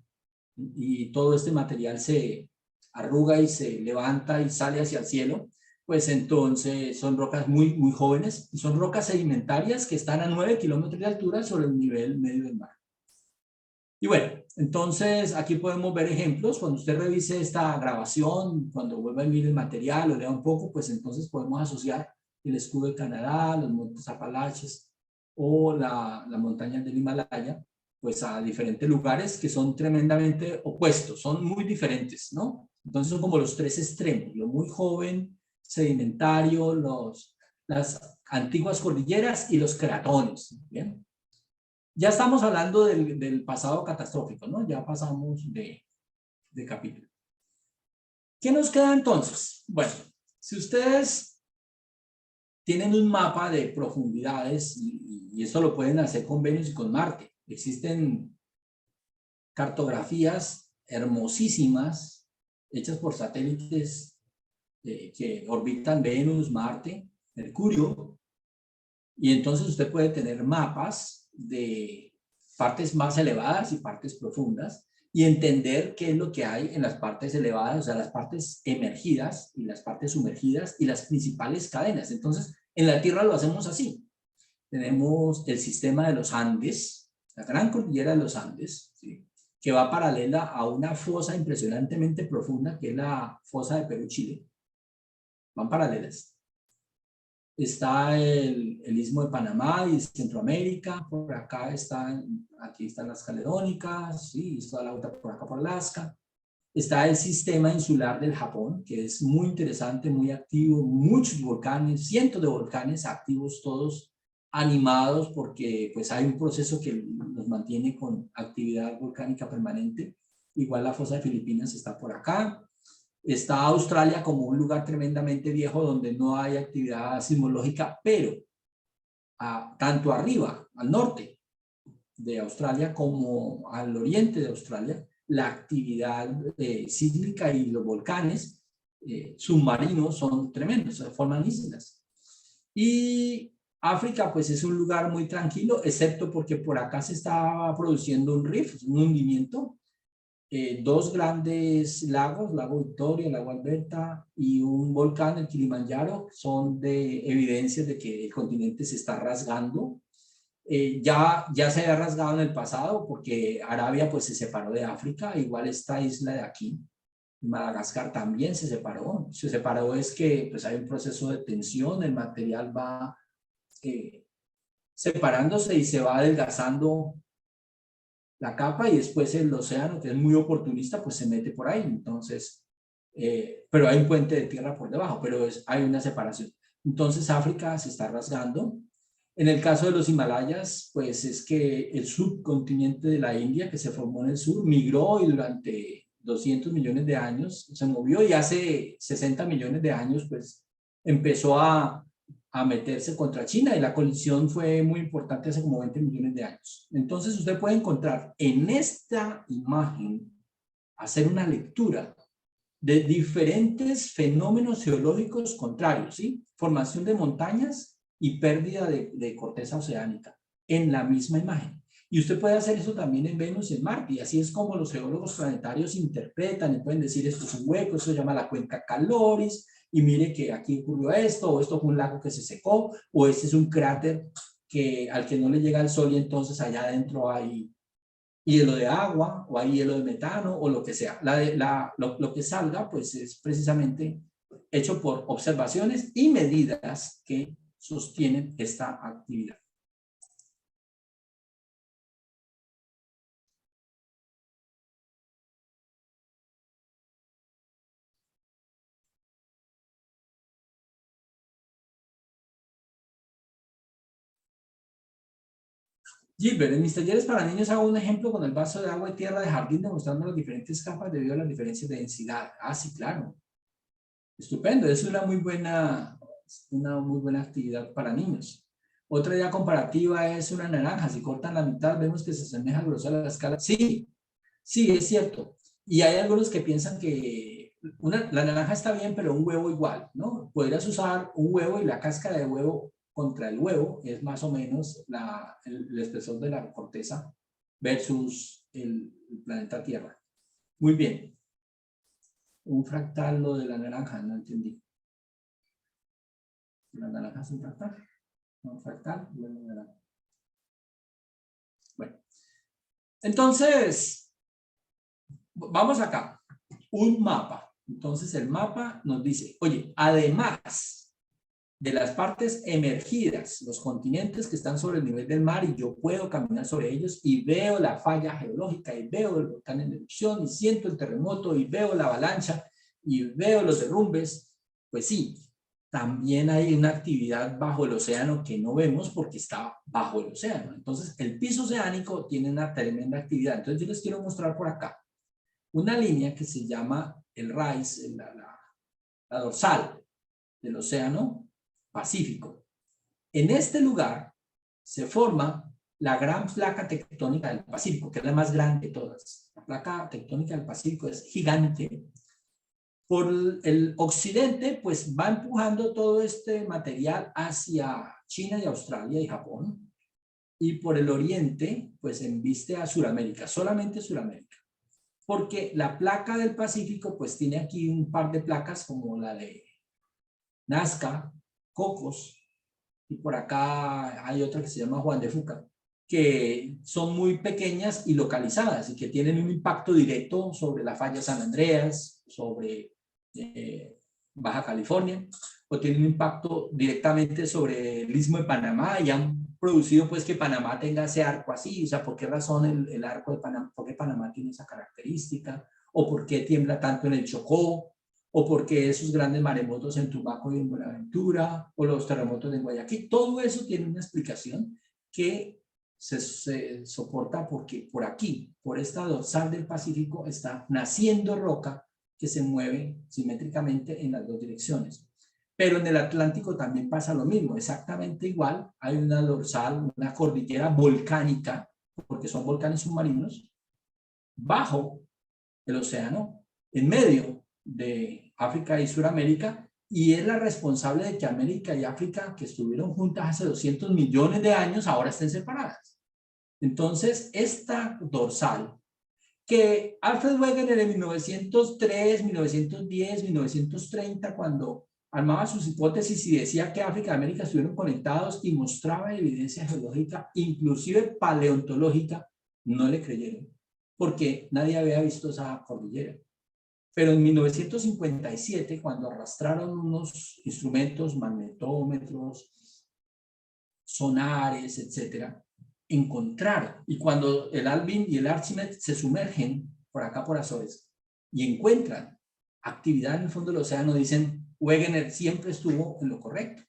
y todo este material se arruga y se levanta y sale hacia el cielo, pues entonces son rocas muy jóvenes, y son rocas sedimentarias que están a 9 kilómetros de altura sobre el nivel medio del mar. Y bueno, entonces aquí podemos ver ejemplos. Cuando usted revise esta grabación, cuando vuelva a ver el material o lea un poco, pues entonces podemos asociar el escudo de Canadá, los montes Apalaches o la montaña del Himalaya, pues a diferentes lugares que son tremendamente opuestos, son muy diferentes, ¿no? Entonces son como los tres extremos: lo muy joven, sedimentario, las antiguas cordilleras y los cratones, ¿bien? Ya estamos hablando del pasado catastrófico, ¿no? Ya pasamos de capítulo. ¿Qué nos queda entonces? Bueno, si ustedes tienen un mapa de profundidades, y esto lo pueden hacer con Venus y con Marte, existen cartografías hermosísimas hechas por satélites que orbitan Venus, Marte, Mercurio, Y entonces usted puede tener mapas de partes más elevadas y partes profundas y entender qué es lo que hay en las partes elevadas, o sea, las partes emergidas y las partes sumergidas y las principales cadenas. Entonces, en la Tierra lo hacemos así. Tenemos el sistema de los Andes, la gran cordillera de los Andes, ¿sí?, que va paralela a una fosa impresionantemente profunda, que es la fosa de Perú-Chile. Van paralelas. Está el Istmo de Panamá y Centroamérica, por acá están, aquí están las Caledónicas, sí, está la otra por acá por Alaska. Está el sistema insular del Japón, que es muy interesante, muy activo, muchos volcanes, cientos de volcanes activos, todos animados, porque pues hay un proceso que los mantiene con actividad volcánica permanente. Igual la fosa de Filipinas está por acá. Está Australia como un lugar tremendamente viejo donde no hay actividad sismológica, pero tanto arriba, al norte de Australia, como al oriente de Australia, la actividad sísmica y los volcanes submarinos son tremendos, se forman islas. Y África pues es un lugar muy tranquilo, excepto porque por acá se estaba produciendo un rift, un hundimiento. Dos grandes lagos, Lago Victoria, Lago Alberta y un volcán, el Kilimanjaro, son de evidencias de que el continente se está rasgando. Ya se había rasgado en el pasado porque Arabia pues se separó de África, igual esta isla de aquí, Madagascar, también se separó. Se separó es que pues hay un proceso de tensión, el material va separándose y se va adelgazando la capa y después el océano, que es muy oportunista, pues se mete por ahí. Entonces, pero hay un puente de tierra por debajo, pero hay una separación. Entonces África se está rasgando. En el caso de los Himalayas, pues es que el subcontinente de la India, que se formó en el sur, migró y durante 200 millones de años se movió y hace 60 millones de años, pues empezó a meterse contra China y la colisión fue muy importante hace como 20 millones de años. Entonces usted puede encontrar en esta imagen, hacer una lectura de diferentes fenómenos geológicos contrarios, ¿sí? Formación de montañas y pérdida de corteza oceánica en la misma imagen. Y usted puede hacer eso también en Venus y en Marte, y así es como los geólogos planetarios interpretan y pueden decir esto es un hueco, esto se llama la cuenca Caloris, y mire que aquí ocurrió esto, o esto fue un lago que se secó, o este es un cráter al que no le llega el sol y entonces allá adentro hay hielo de agua, o hay hielo de metano, o lo que sea. Lo que salga, pues es precisamente hecho por observaciones y medidas que sostienen esta actividad. Gilbert, en mis talleres para niños hago un ejemplo con el vaso de agua y tierra de jardín demostrando las diferentes capas debido a las diferencias de densidad. Ah, sí, claro. Estupendo, es una muy buena actividad para niños. Otra idea comparativa es una naranja. Si cortan la mitad, vemos que se asemeja al grosor a la escala. Sí, sí, es cierto. Y hay algunos que piensan que la naranja está bien, pero un huevo igual, ¿no? Podrías usar un huevo y la cáscara de huevo contra el huevo es más o menos el espesor de la corteza versus el planeta Tierra. Muy bien. Un fractal, lo de la naranja, no entendí. ¿La naranja es un fractal? ¿No un fractal? Bueno, entonces, vamos acá. Un mapa. Entonces, el mapa nos dice, oye, además de las partes emergidas, los continentes que están sobre el nivel del mar y yo puedo caminar sobre ellos y veo la falla geológica y veo el volcán en erupción y siento el terremoto y veo la avalancha y veo los derrumbes, pues sí, también hay una actividad bajo el océano que no vemos porque está bajo el océano. Entonces, el piso oceánico tiene una tremenda actividad. Entonces, yo les quiero mostrar por acá una línea que se llama el RISE, la dorsal del océano Pacífico. En este lugar se forma la gran placa tectónica del Pacífico, que es la más grande de todas. La placa tectónica del Pacífico es gigante. Por el occidente, pues va empujando todo este material hacia China y Australia y Japón. Y por el oriente, pues embiste a Sudamérica, solamente Sudamérica. Porque la placa del Pacífico, pues tiene aquí un par de placas como la de Nazca, Cocos, y por acá hay otra que se llama Juan de Fuca, que son muy pequeñas y localizadas y que tienen un impacto directo sobre la falla San Andreas, sobre Baja California, o tienen un impacto directamente sobre el Istmo de Panamá y han producido pues que Panamá tenga ese arco así. O sea, ¿por qué razón el arco de Panamá, por qué Panamá tiene esa característica? ¿O por qué tiembla tanto en el Chocó? ¿O por qué esos grandes maremotos en Tumaco y en Buenaventura? ¿O los terremotos en Guayaquil? Todo eso tiene una explicación que se soporta porque por aquí, por esta dorsal del Pacífico, está naciendo roca que se mueve simétricamente en las dos direcciones. Pero en el Atlántico también pasa lo mismo, exactamente igual. Hay una dorsal, una cordillera volcánica, porque son volcanes submarinos, bajo el océano, en medio de África y Sudamérica, y es la responsable de que América y África, que estuvieron juntas hace 200 millones de años, ahora estén separadas. Entonces, esta dorsal, que Alfred Wegener en 1903, 1910, 1930, cuando armaba sus hipótesis y decía que África y América estuvieron conectados y mostraba evidencia geológica, inclusive paleontológica, no le creyeron, porque nadie había visto esa cordillera. Pero en 1957, cuando arrastraron unos instrumentos, magnetómetros, sonares, etcétera, encontraron. Y cuando el Alvin y el Archimedes se sumergen por acá por Azores y encuentran actividad en el fondo del océano, dicen, Wegener siempre estuvo en lo correcto.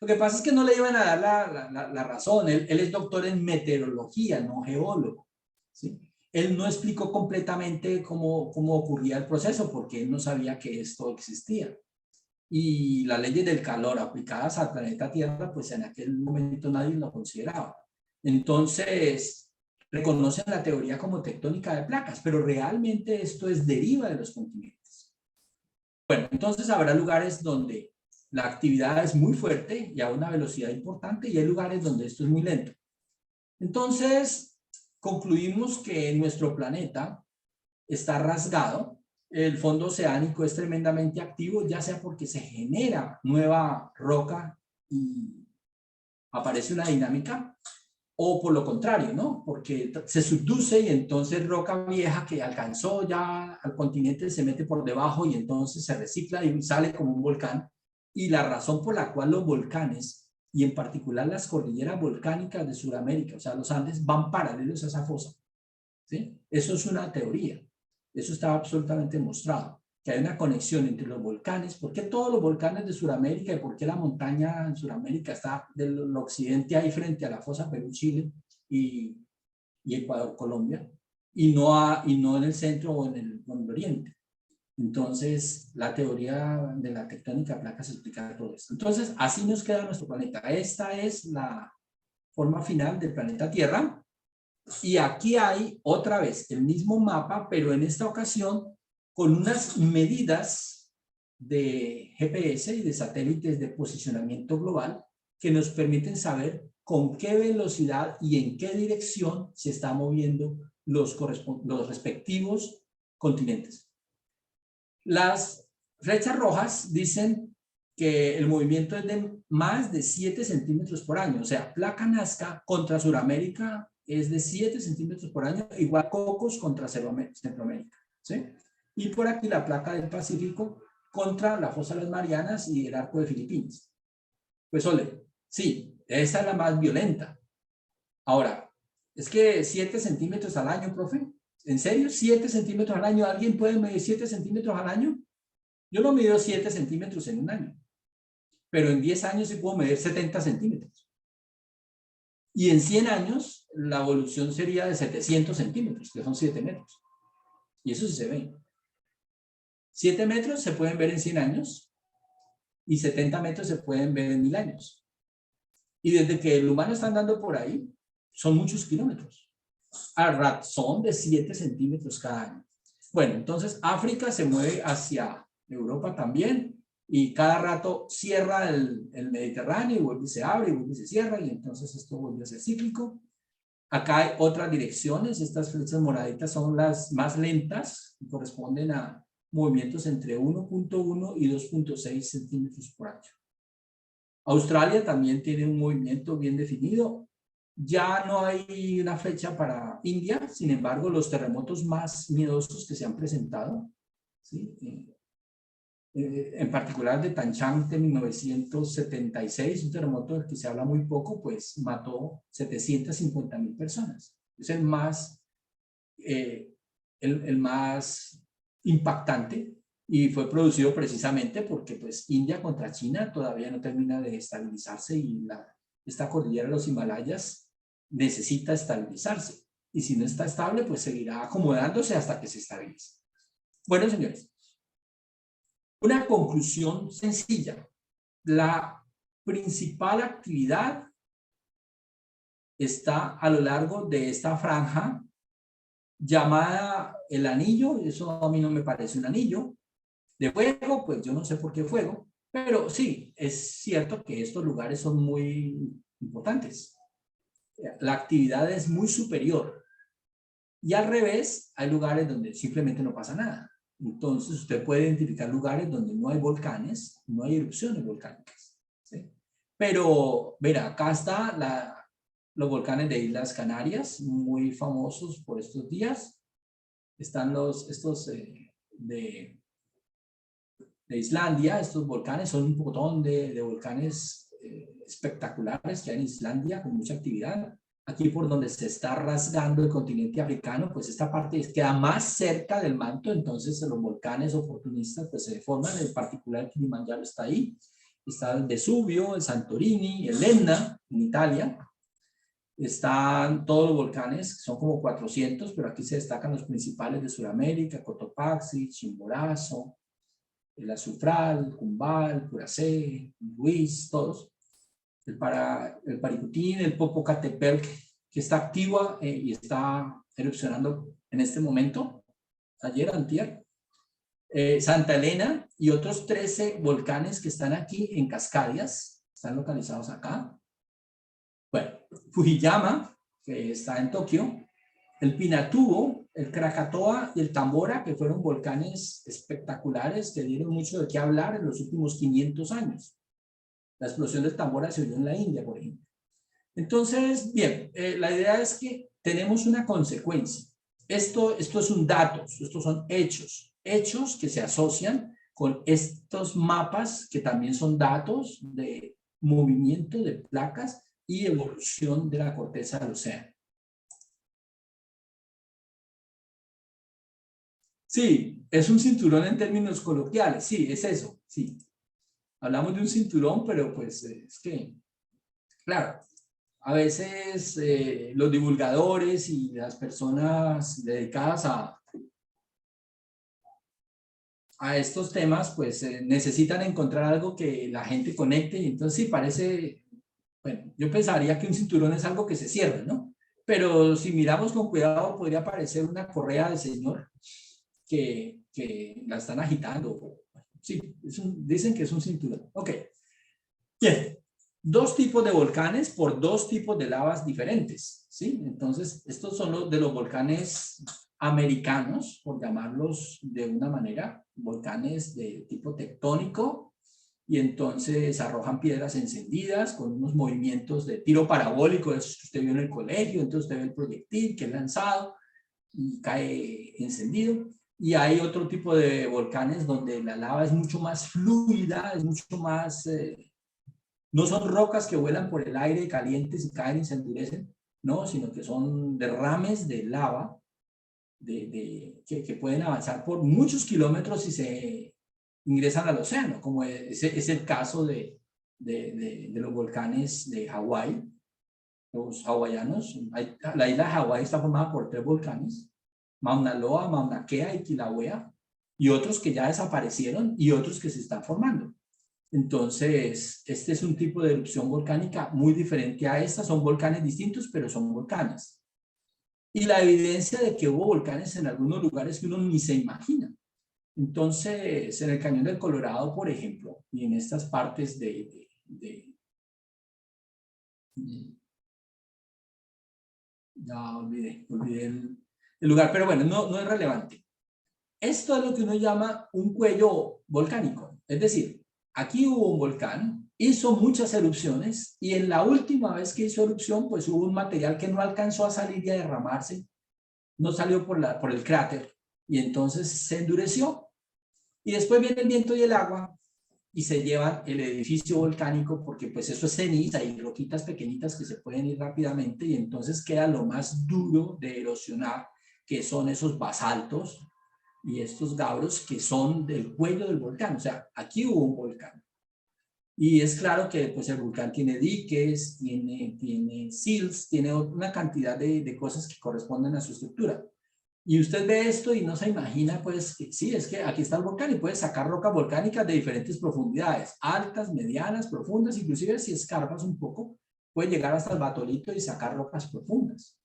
Lo que pasa es que no le iban a dar la razón. Él es doctor en meteorología, no geólogo, ¿sí? Él no explicó completamente cómo ocurría el proceso porque él no sabía que esto existía. Y las leyes del calor aplicadas al planeta Tierra, pues en aquel momento nadie lo consideraba. Entonces, reconocen la teoría como tectónica de placas, pero realmente esto es deriva de los continentes. Bueno, entonces habrá lugares donde la actividad es muy fuerte y a una velocidad importante, y hay lugares donde esto es muy lento. Entonces, concluimos que nuestro planeta está rasgado. El fondo oceánico es tremendamente activo, ya sea porque se genera nueva roca y aparece una dinámica, o por lo contrario, ¿no? Porque se subduce y entonces roca vieja que alcanzó ya al continente se mete por debajo y entonces se recicla y sale como un volcán. Y la razón por la cual los volcanes, y en particular las cordilleras volcánicas de Sudamérica, o sea, los Andes, van paralelos a esa fosa, ¿sí? Eso es una teoría. Eso está absolutamente demostrado, que hay una conexión entre los volcanes. ¿Por qué todos los volcanes de Sudamérica y por qué la montaña en Sudamérica está del occidente ahí frente a la fosa Perú-Chile y Ecuador-Colombia y no en el centro o en el oriente? Entonces, la teoría de la tectónica de placas explica todo esto. Entonces, así nos queda nuestro planeta. Esta es la forma final del planeta Tierra. Y aquí hay otra vez el mismo mapa, pero en esta ocasión con unas medidas de GPS y de satélites de posicionamiento global que nos permiten saber con qué velocidad y en qué dirección se están moviendo los respectivos continentes. Las flechas rojas dicen que el movimiento es de más de 7 centímetros por año, o sea, placa Nazca contra Sudamérica es de 7 centímetros por año, igual Cocos contra Centroamérica, ¿sí? Y por aquí la placa del Pacífico contra la fosa de las Marianas y el arco de Filipinas. Pues ole, sí, esa es la más violenta. Ahora, es que 7 centímetros al año, profe, ¿en serio? 7 centímetros al año, ¿alguien puede medir 7 centímetros al año? Yo no mido 7 centímetros en un año, pero en 10 años sí puedo medir 70 centímetros. Y en 100 años la evolución sería de 700 centímetros, que son 7 metros. Y eso sí se ve. 7 metros se pueden ver en 100 años y 70 metros se pueden ver en 1000 años. Y desde que el humano está andando por ahí, son muchos kilómetros, a razón de 7 centímetros cada año. Bueno, entonces África se mueve hacia Europa también, y cada rato cierra el Mediterráneo y vuelve y se abre y vuelve y se cierra y entonces esto vuelve a ser cíclico. Acá hay otras direcciones, estas flechas moraditas son las más lentas, y corresponden a movimientos entre 1.1 y 2.6 centímetros por año. Australia también tiene un movimiento bien definido. Ya no hay una fecha para India, sin embargo, los terremotos más miedosos que se han presentado, ¿sí? En particular de Tanchang de 1976, un terremoto del que se habla muy poco, pues mató 750,000 personas. Es el más impactante y fue producido precisamente porque pues India contra China todavía no termina de estabilizarse y esta cordillera de los Himalayas necesita estabilizarse y si no está estable pues seguirá acomodándose hasta que se estabilice. Bueno, señores, una conclusión sencilla. La principal actividad está a lo largo de esta franja llamada el anillo, eso a mí no me parece un anillo, de fuego, pues yo no sé por qué fuego, pero sí, es cierto que estos lugares son muy importantes. La actividad es muy superior. Y al revés, hay lugares donde simplemente no pasa nada. Entonces usted puede identificar lugares donde no hay volcanes, no hay erupciones volcánicas, ¿sí? Pero, mira, acá está los volcanes de Islas Canarias, muy famosos por estos días. Están estos de Islandia, estos volcanes son un montón de volcanes espectaculares que hay en Islandia con mucha actividad. Aquí por donde se está rasgando el continente africano, pues esta parte queda más cerca del manto, entonces los volcanes oportunistas pues se forman, en particular el Kilimanjaro está ahí, está el Vesubio, el Santorini, el Etna en Italia, están todos los volcanes, son como 400, pero aquí se destacan los principales de Sudamérica, Cotopaxi, Chimborazo, el Azufral, Cumbal, Puracé, Ruiz, todos. El Paricutín, el Popocatépetl, que está activa y está erupcionando en este momento, ayer, antier. Santa Elena y otros 13 volcanes que están aquí en Cascadias, están localizados acá. Bueno, Fujiyama, que está en Tokio, el Pinatubo, el Krakatoa y el Tambora, que fueron volcanes espectaculares que dieron mucho de qué hablar en los últimos 500 años. La explosión del Tambora se oyó en la India, por ejemplo. Entonces, bien, la idea es que tenemos una consecuencia. Esto es un dato, estos son hechos que se asocian con estos mapas que también son datos de movimiento de placas y evolución de la corteza del océano. Sí, es un cinturón en términos coloquiales, sí, es eso, sí. Hablamos de un cinturón, pero pues es que, claro, a veces los divulgadores y las personas dedicadas a estos temas, pues necesitan encontrar algo que la gente conecte y entonces sí, parece, bueno, yo pensaría que un cinturón es algo que se cierra, ¿no? Pero si miramos con cuidado podría parecer una correa de señor que la están agitando. Sí, dicen que es un cinturón. Ok. Bien, dos tipos de volcanes por dos tipos de lavas diferentes, ¿sí? Entonces, estos son los de los volcanes americanos, por llamarlos de una manera, volcanes de tipo tectónico, y entonces arrojan piedras encendidas con unos movimientos de tiro parabólico, esos que usted vio en el colegio, entonces usted ve el proyectil que es lanzado y cae encendido. Y hay otro tipo de volcanes donde la lava es mucho más fluida, es mucho más... no son rocas que vuelan por el aire calientes y caen y se endurecen, no, sino que son derrames de lava que pueden avanzar por muchos kilómetros y se ingresan al océano, como es el caso de los volcanes de Hawái, los hawaianos. La isla de Hawái está formada por 3 volcanes, Mauna Loa, Mauna Kea y Kilauea, y otros que ya desaparecieron y otros que se están formando. Entonces, este es un tipo de erupción volcánica muy diferente a esta. Son volcanes distintos, pero son volcanes. Y la evidencia de que hubo volcanes en algunos lugares que uno ni se imagina. Entonces, en el Cañón del Colorado, por ejemplo, y en estas partes ya olvidé el lugar, pero bueno, no es relevante. Esto es lo que uno llama un cuello volcánico. Es decir, aquí hubo un volcán, hizo muchas erupciones y en la última vez que hizo erupción, pues hubo un material que no alcanzó a salir y a derramarse, no salió por el cráter y entonces se endureció. Y después viene el viento y el agua y se llevan el edificio volcánico porque pues eso es ceniza y roquitas pequeñitas que se pueden ir rápidamente y entonces queda lo más duro de erosionar, que son esos basaltos y estos gabros que son del cuello del volcán. O sea, aquí hubo un volcán. Y es claro que pues, el volcán tiene diques, tiene sills, tiene una cantidad de cosas que corresponden a su estructura. Y usted ve esto y no se imagina, pues, que sí, es que aquí está el volcán y puede sacar rocas volcánicas de diferentes profundidades, altas, medianas, profundas, inclusive si escarbas un poco, puede llegar hasta el batolito y sacar rocas profundas.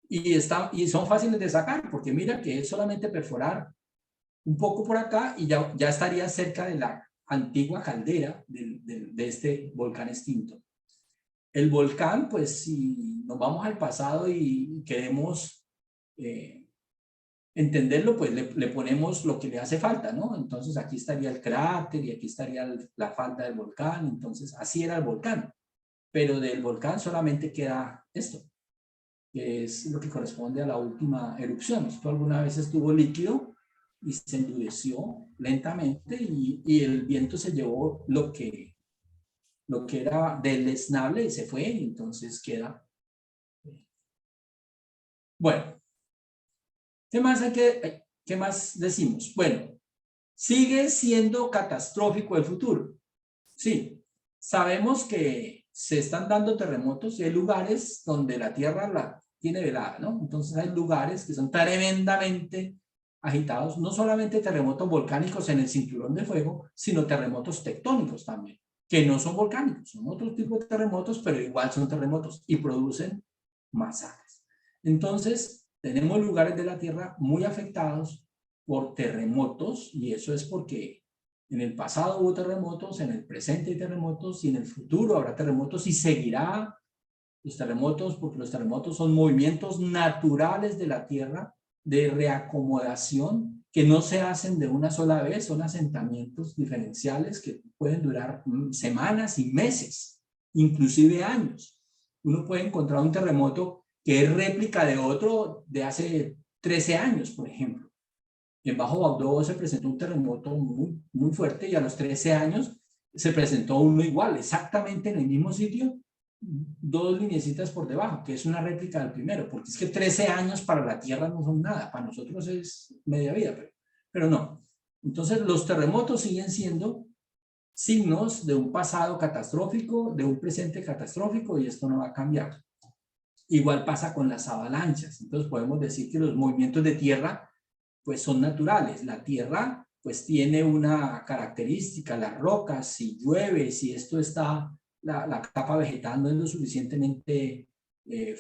Y son fáciles de sacar, porque mira que es solamente perforar un poco por acá y ya estaría cerca de la antigua caldera de este volcán extinto. El volcán, pues si nos vamos al pasado y queremos entenderlo, pues le ponemos lo que le hace falta, ¿no? Entonces aquí estaría el cráter y aquí estaría la falda del volcán, entonces así era el volcán, pero del volcán solamente queda esto, que es lo que corresponde a la última erupción. Esto alguna vez estuvo líquido y se endureció lentamente y el viento se llevó lo que era deleznable y se fue y entonces queda. Bueno, ¿qué más decimos? Bueno, sigue siendo catastrófico el futuro. Sí, sabemos que se están dando terremotos y hay lugares donde la tierra la tiene velada, ¿no? Entonces hay lugares que son tremendamente agitados, no solamente terremotos volcánicos en el cinturón de fuego, sino terremotos tectónicos también, que no son volcánicos, son otro tipo de terremotos, pero igual son terremotos y producen masacres. Entonces, tenemos lugares de la Tierra muy afectados por terremotos y eso es porque en el pasado hubo terremotos, en el presente hay terremotos y en el futuro habrá terremotos y seguirá los terremotos porque los terremotos son movimientos naturales de la Tierra de reacomodación que no se hacen de una sola vez, son asentamientos diferenciales que pueden durar semanas y meses, inclusive años. Uno puede encontrar un terremoto que es réplica de otro de hace 13 años, por ejemplo. En Bajo Baudó se presentó un terremoto muy fuerte y a los 13 años se presentó uno igual, exactamente en el mismo sitio, dos lineecitas por debajo, que es una réplica del primero, porque es que 13 años para la Tierra no son nada, para nosotros es media vida, pero no. Entonces los terremotos siguen siendo signos de un pasado catastrófico, de un presente catastrófico y esto no va a cambiar. Igual pasa con las avalanchas, entonces podemos decir que los movimientos de tierra pues son naturales. La tierra pues tiene una característica, las rocas, si llueve, si esto está, la capa vegetal no es lo suficientemente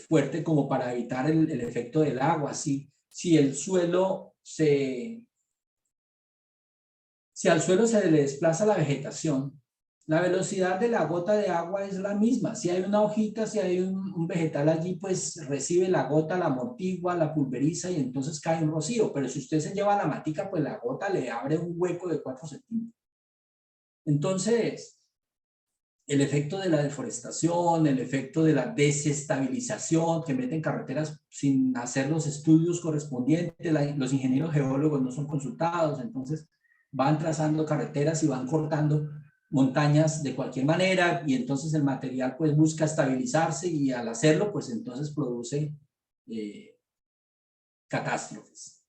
fuerte como para evitar el efecto del agua, si el suelo si al suelo se le desplaza la vegetación, la velocidad de la gota de agua es la misma. Si hay una hojita, si hay un vegetal allí, pues recibe la gota, la amortigua, la pulveriza y entonces cae un rocío. Pero si usted se lleva la matica, pues la gota le abre un hueco de 4 centímetros. Entonces, el efecto de la deforestación, el efecto de la desestabilización, que meten carreteras sin hacer los estudios correspondientes, los ingenieros geólogos no son consultados, entonces van trazando carreteras y van cortando montañas de cualquier manera y entonces el material pues busca estabilizarse y al hacerlo pues entonces produce catástrofes.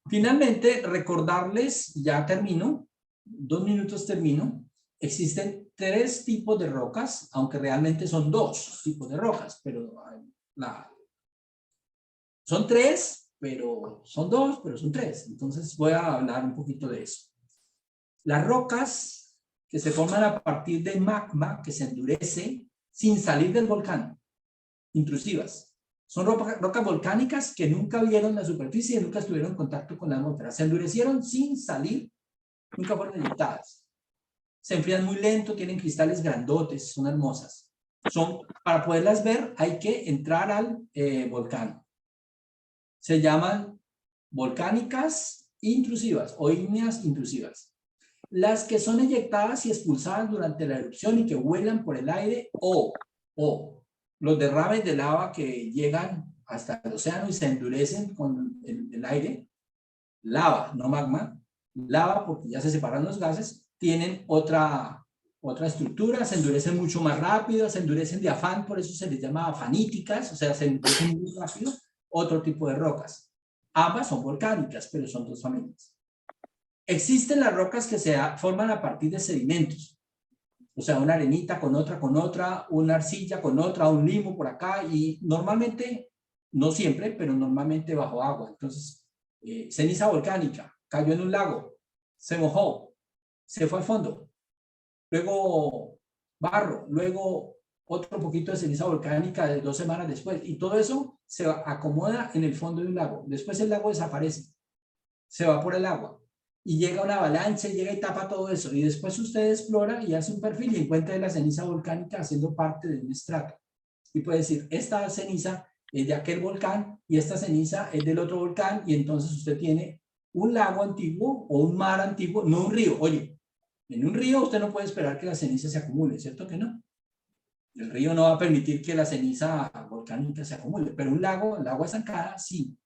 Finalmente, recordarles, ya termino, 2 minutos termino, existen 3 tipos de rocas, aunque realmente son 2 tipos de rocas, pero son 3, pero son 2, pero son 3. Entonces voy a hablar un poquito de eso. Las rocas que se forman a partir de magma que se endurece sin salir del volcán, intrusivas. Son rocas volcánicas que nunca vieron la superficie y nunca estuvieron en contacto con la atmósfera. Se endurecieron sin salir, nunca fueron eyectadas. Se enfrían muy lento, tienen cristales grandotes, son hermosas. Para poderlas ver hay que entrar al volcán. Se llaman volcánicas intrusivas o ígneas intrusivas. Las que son eyectadas y expulsadas durante la erupción y que vuelan por el aire o los derrames de lava que llegan hasta el océano y se endurecen con el aire, lava, no magma, lava porque ya se separan los gases, tienen otra estructura, se endurecen mucho más rápido, se endurecen de afán, por eso se les llama afaníticas, o sea, se endurecen muy rápido, otro tipo de rocas. Ambas son volcánicas, pero son dos familias. Existen las rocas que se forman a partir de sedimentos, o sea, una arenita con otra, una arcilla con otra, un limo por acá, y normalmente, no siempre, pero normalmente bajo agua. Entonces, ceniza volcánica, cayó en un lago, se mojó, se fue al fondo, luego barro, luego otro poquito de ceniza volcánica de 2 semanas después, y todo eso se acomoda en el fondo de un lago. Después el lago desaparece, se va por el agua, y llega una avalancha, llega y tapa todo eso, y después usted explora y hace un perfil y encuentra la ceniza volcánica haciendo parte de un estrato. Y puede decir, esta ceniza es de aquel volcán y esta ceniza es del otro volcán, y entonces usted tiene un lago antiguo o un mar antiguo, no un río. Oye, en un río usted no puede esperar que la ceniza se acumule, ¿cierto que no? El río no va a permitir que la ceniza volcánica se acumule, pero un lago, el agua estancada, sí.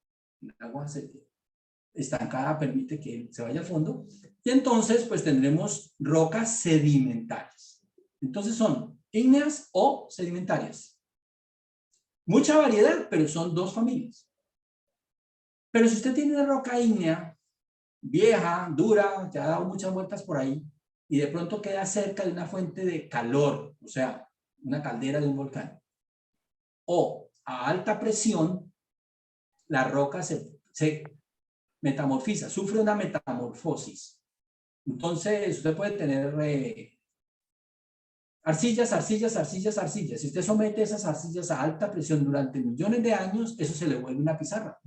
El agua estancada permite que se vaya al fondo, y entonces pues tendremos rocas sedimentarias. Entonces son ígneas o sedimentarias. Mucha variedad, pero son dos familias. Pero si usted tiene una roca ígnea, vieja, dura, ya ha dado muchas vueltas por ahí, y de pronto queda cerca de una fuente de calor, o sea, una caldera de un volcán, o a alta presión, la roca se metamorfiza, sufre una metamorfosis. Entonces, usted puede tener arcillas. Si usted somete esas arcillas a alta presión durante millones de años, eso se le vuelve una pizarra.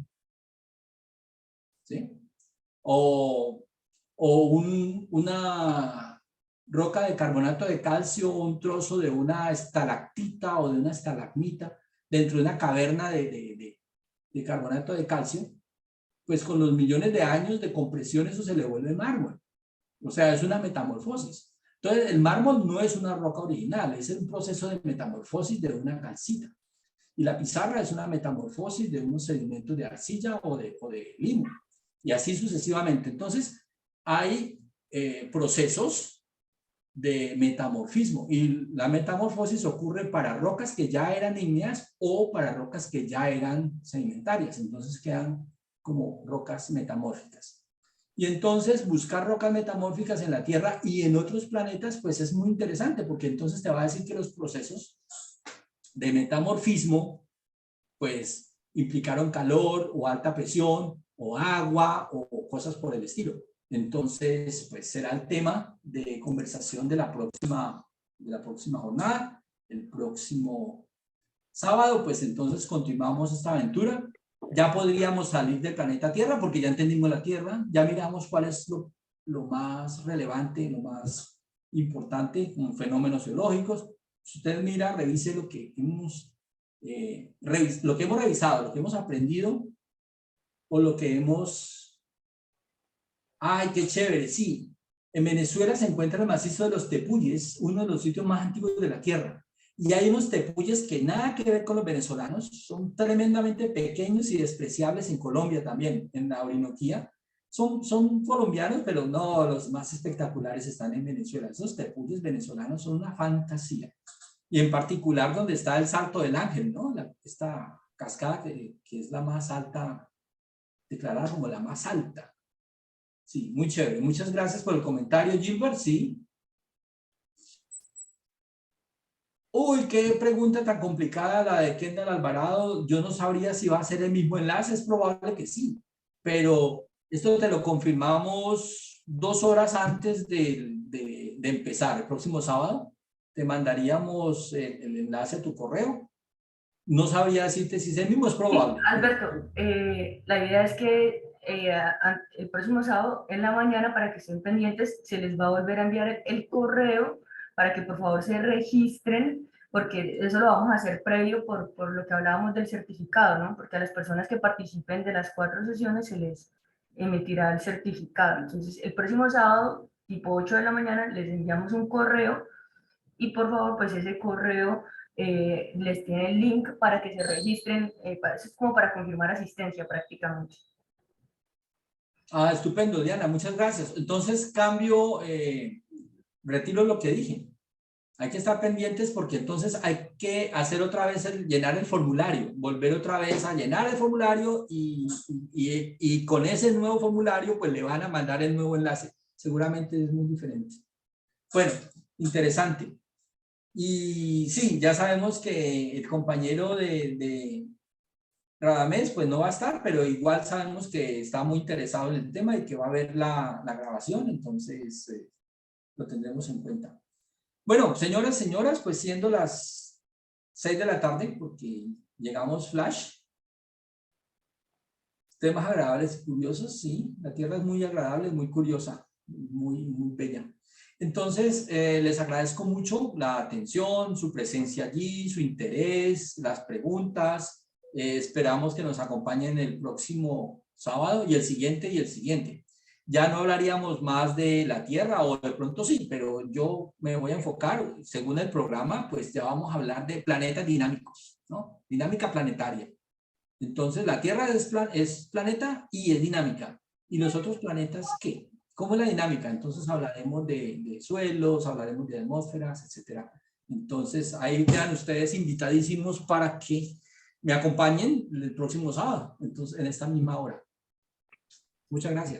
¿Sí? O una roca de carbonato de calcio, o un trozo de una estalactita o de una estalagmita dentro de una caverna de carbonato de calcio, pues con los millones de años de compresión eso se le vuelve mármol. O sea, es una metamorfosis. Entonces, el mármol no es una roca original, es un proceso de metamorfosis de una calcita. Y la pizarra es una metamorfosis de unos sedimentos de arcilla o de limo. Y así sucesivamente. Entonces, hay procesos de metamorfismo. Y la metamorfosis ocurre para rocas que ya eran ígneas o para rocas que ya eran sedimentarias. Entonces, quedan como rocas metamórficas. Y entonces buscar rocas metamórficas en la Tierra y en otros planetas, pues es muy interesante, porque entonces te va a decir que los procesos de metamorfismo, pues implicaron calor o alta presión o agua o cosas por el estilo. Entonces, pues será el tema de conversación de la próxima jornada, el próximo sábado. Pues entonces continuamos esta aventura. Ya podríamos salir del planeta Tierra porque ya entendimos la Tierra, ya miramos cuál es lo más relevante, lo más importante como fenómenos geológicos. Si usted mira, revise lo que hemos revisado, lo que hemos aprendido o lo que hemos... ¡Ay, qué chévere! Sí, en Venezuela se encuentra el macizo de los Tepuyes, uno de los sitios más antiguos de la Tierra. Y hay unos tepuyes que nada que ver con los venezolanos, son tremendamente pequeños y despreciables en Colombia también, en la Orinoquía. Son colombianos, pero no, los más espectaculares están en Venezuela. Esos tepuyes venezolanos son una fantasía. Y en particular donde está el Salto del Ángel, ¿no? Esta cascada que es la más alta, declarada como la más alta. Sí, muy chévere. Muchas gracias por el comentario, Gilbert. Sí. Uy, qué pregunta tan complicada la de Kendall Alvarado. Yo no sabría si va a ser el mismo enlace, es probable que sí, pero esto te lo confirmamos 2 horas antes de empezar. El próximo sábado te mandaríamos el enlace a tu correo no sabría decirte si es el mismo, es probable. Alberto, la idea es que el próximo sábado en la mañana, para que estén pendientes, se les va a volver a enviar el correo para que por favor se registren, porque eso lo vamos a hacer previo por lo que hablábamos del certificado, ¿no? Porque a las personas que participen de las 4 sesiones se les emitirá el certificado. Entonces, el próximo sábado, tipo 8 de la mañana, les enviamos un correo y por favor, pues ese correo les tiene el link para que se registren, es como para confirmar asistencia prácticamente. Ah, estupendo, Diana, muchas gracias. Entonces, cambio, retiro lo que dije. Hay que estar pendientes porque entonces hay que hacer otra vez, llenar el formulario, volver otra vez a llenar el formulario y con ese nuevo formulario pues le van a mandar el nuevo enlace. Seguramente es muy diferente. Bueno, interesante. Y sí, ya sabemos que el compañero de Radamés pues no va a estar, pero igual sabemos que está muy interesado en el tema y que va a ver la grabación, entonces lo tendremos en cuenta. Bueno, señoras, pues siendo las 6 de la tarde, porque llegamos flash, temas agradables y curiosos, sí, la Tierra es muy agradable, muy curiosa, muy bella. Entonces, les agradezco mucho la atención, su presencia allí, su interés, las preguntas. Esperamos que nos acompañen el próximo sábado y el siguiente y el siguiente. Ya no hablaríamos más de la Tierra, o de pronto sí, pero yo me voy a enfocar, según el programa, pues ya vamos a hablar de planetas dinámicos, ¿no? Dinámica planetaria. Entonces, la Tierra es planeta y es dinámica. ¿Y los otros planetas qué? ¿Cómo es la dinámica? Entonces hablaremos de suelos, hablaremos de atmósferas, etcétera. Entonces, ahí quedan ustedes invitadísimos para que me acompañen el próximo sábado, entonces, en esta misma hora. Muchas gracias.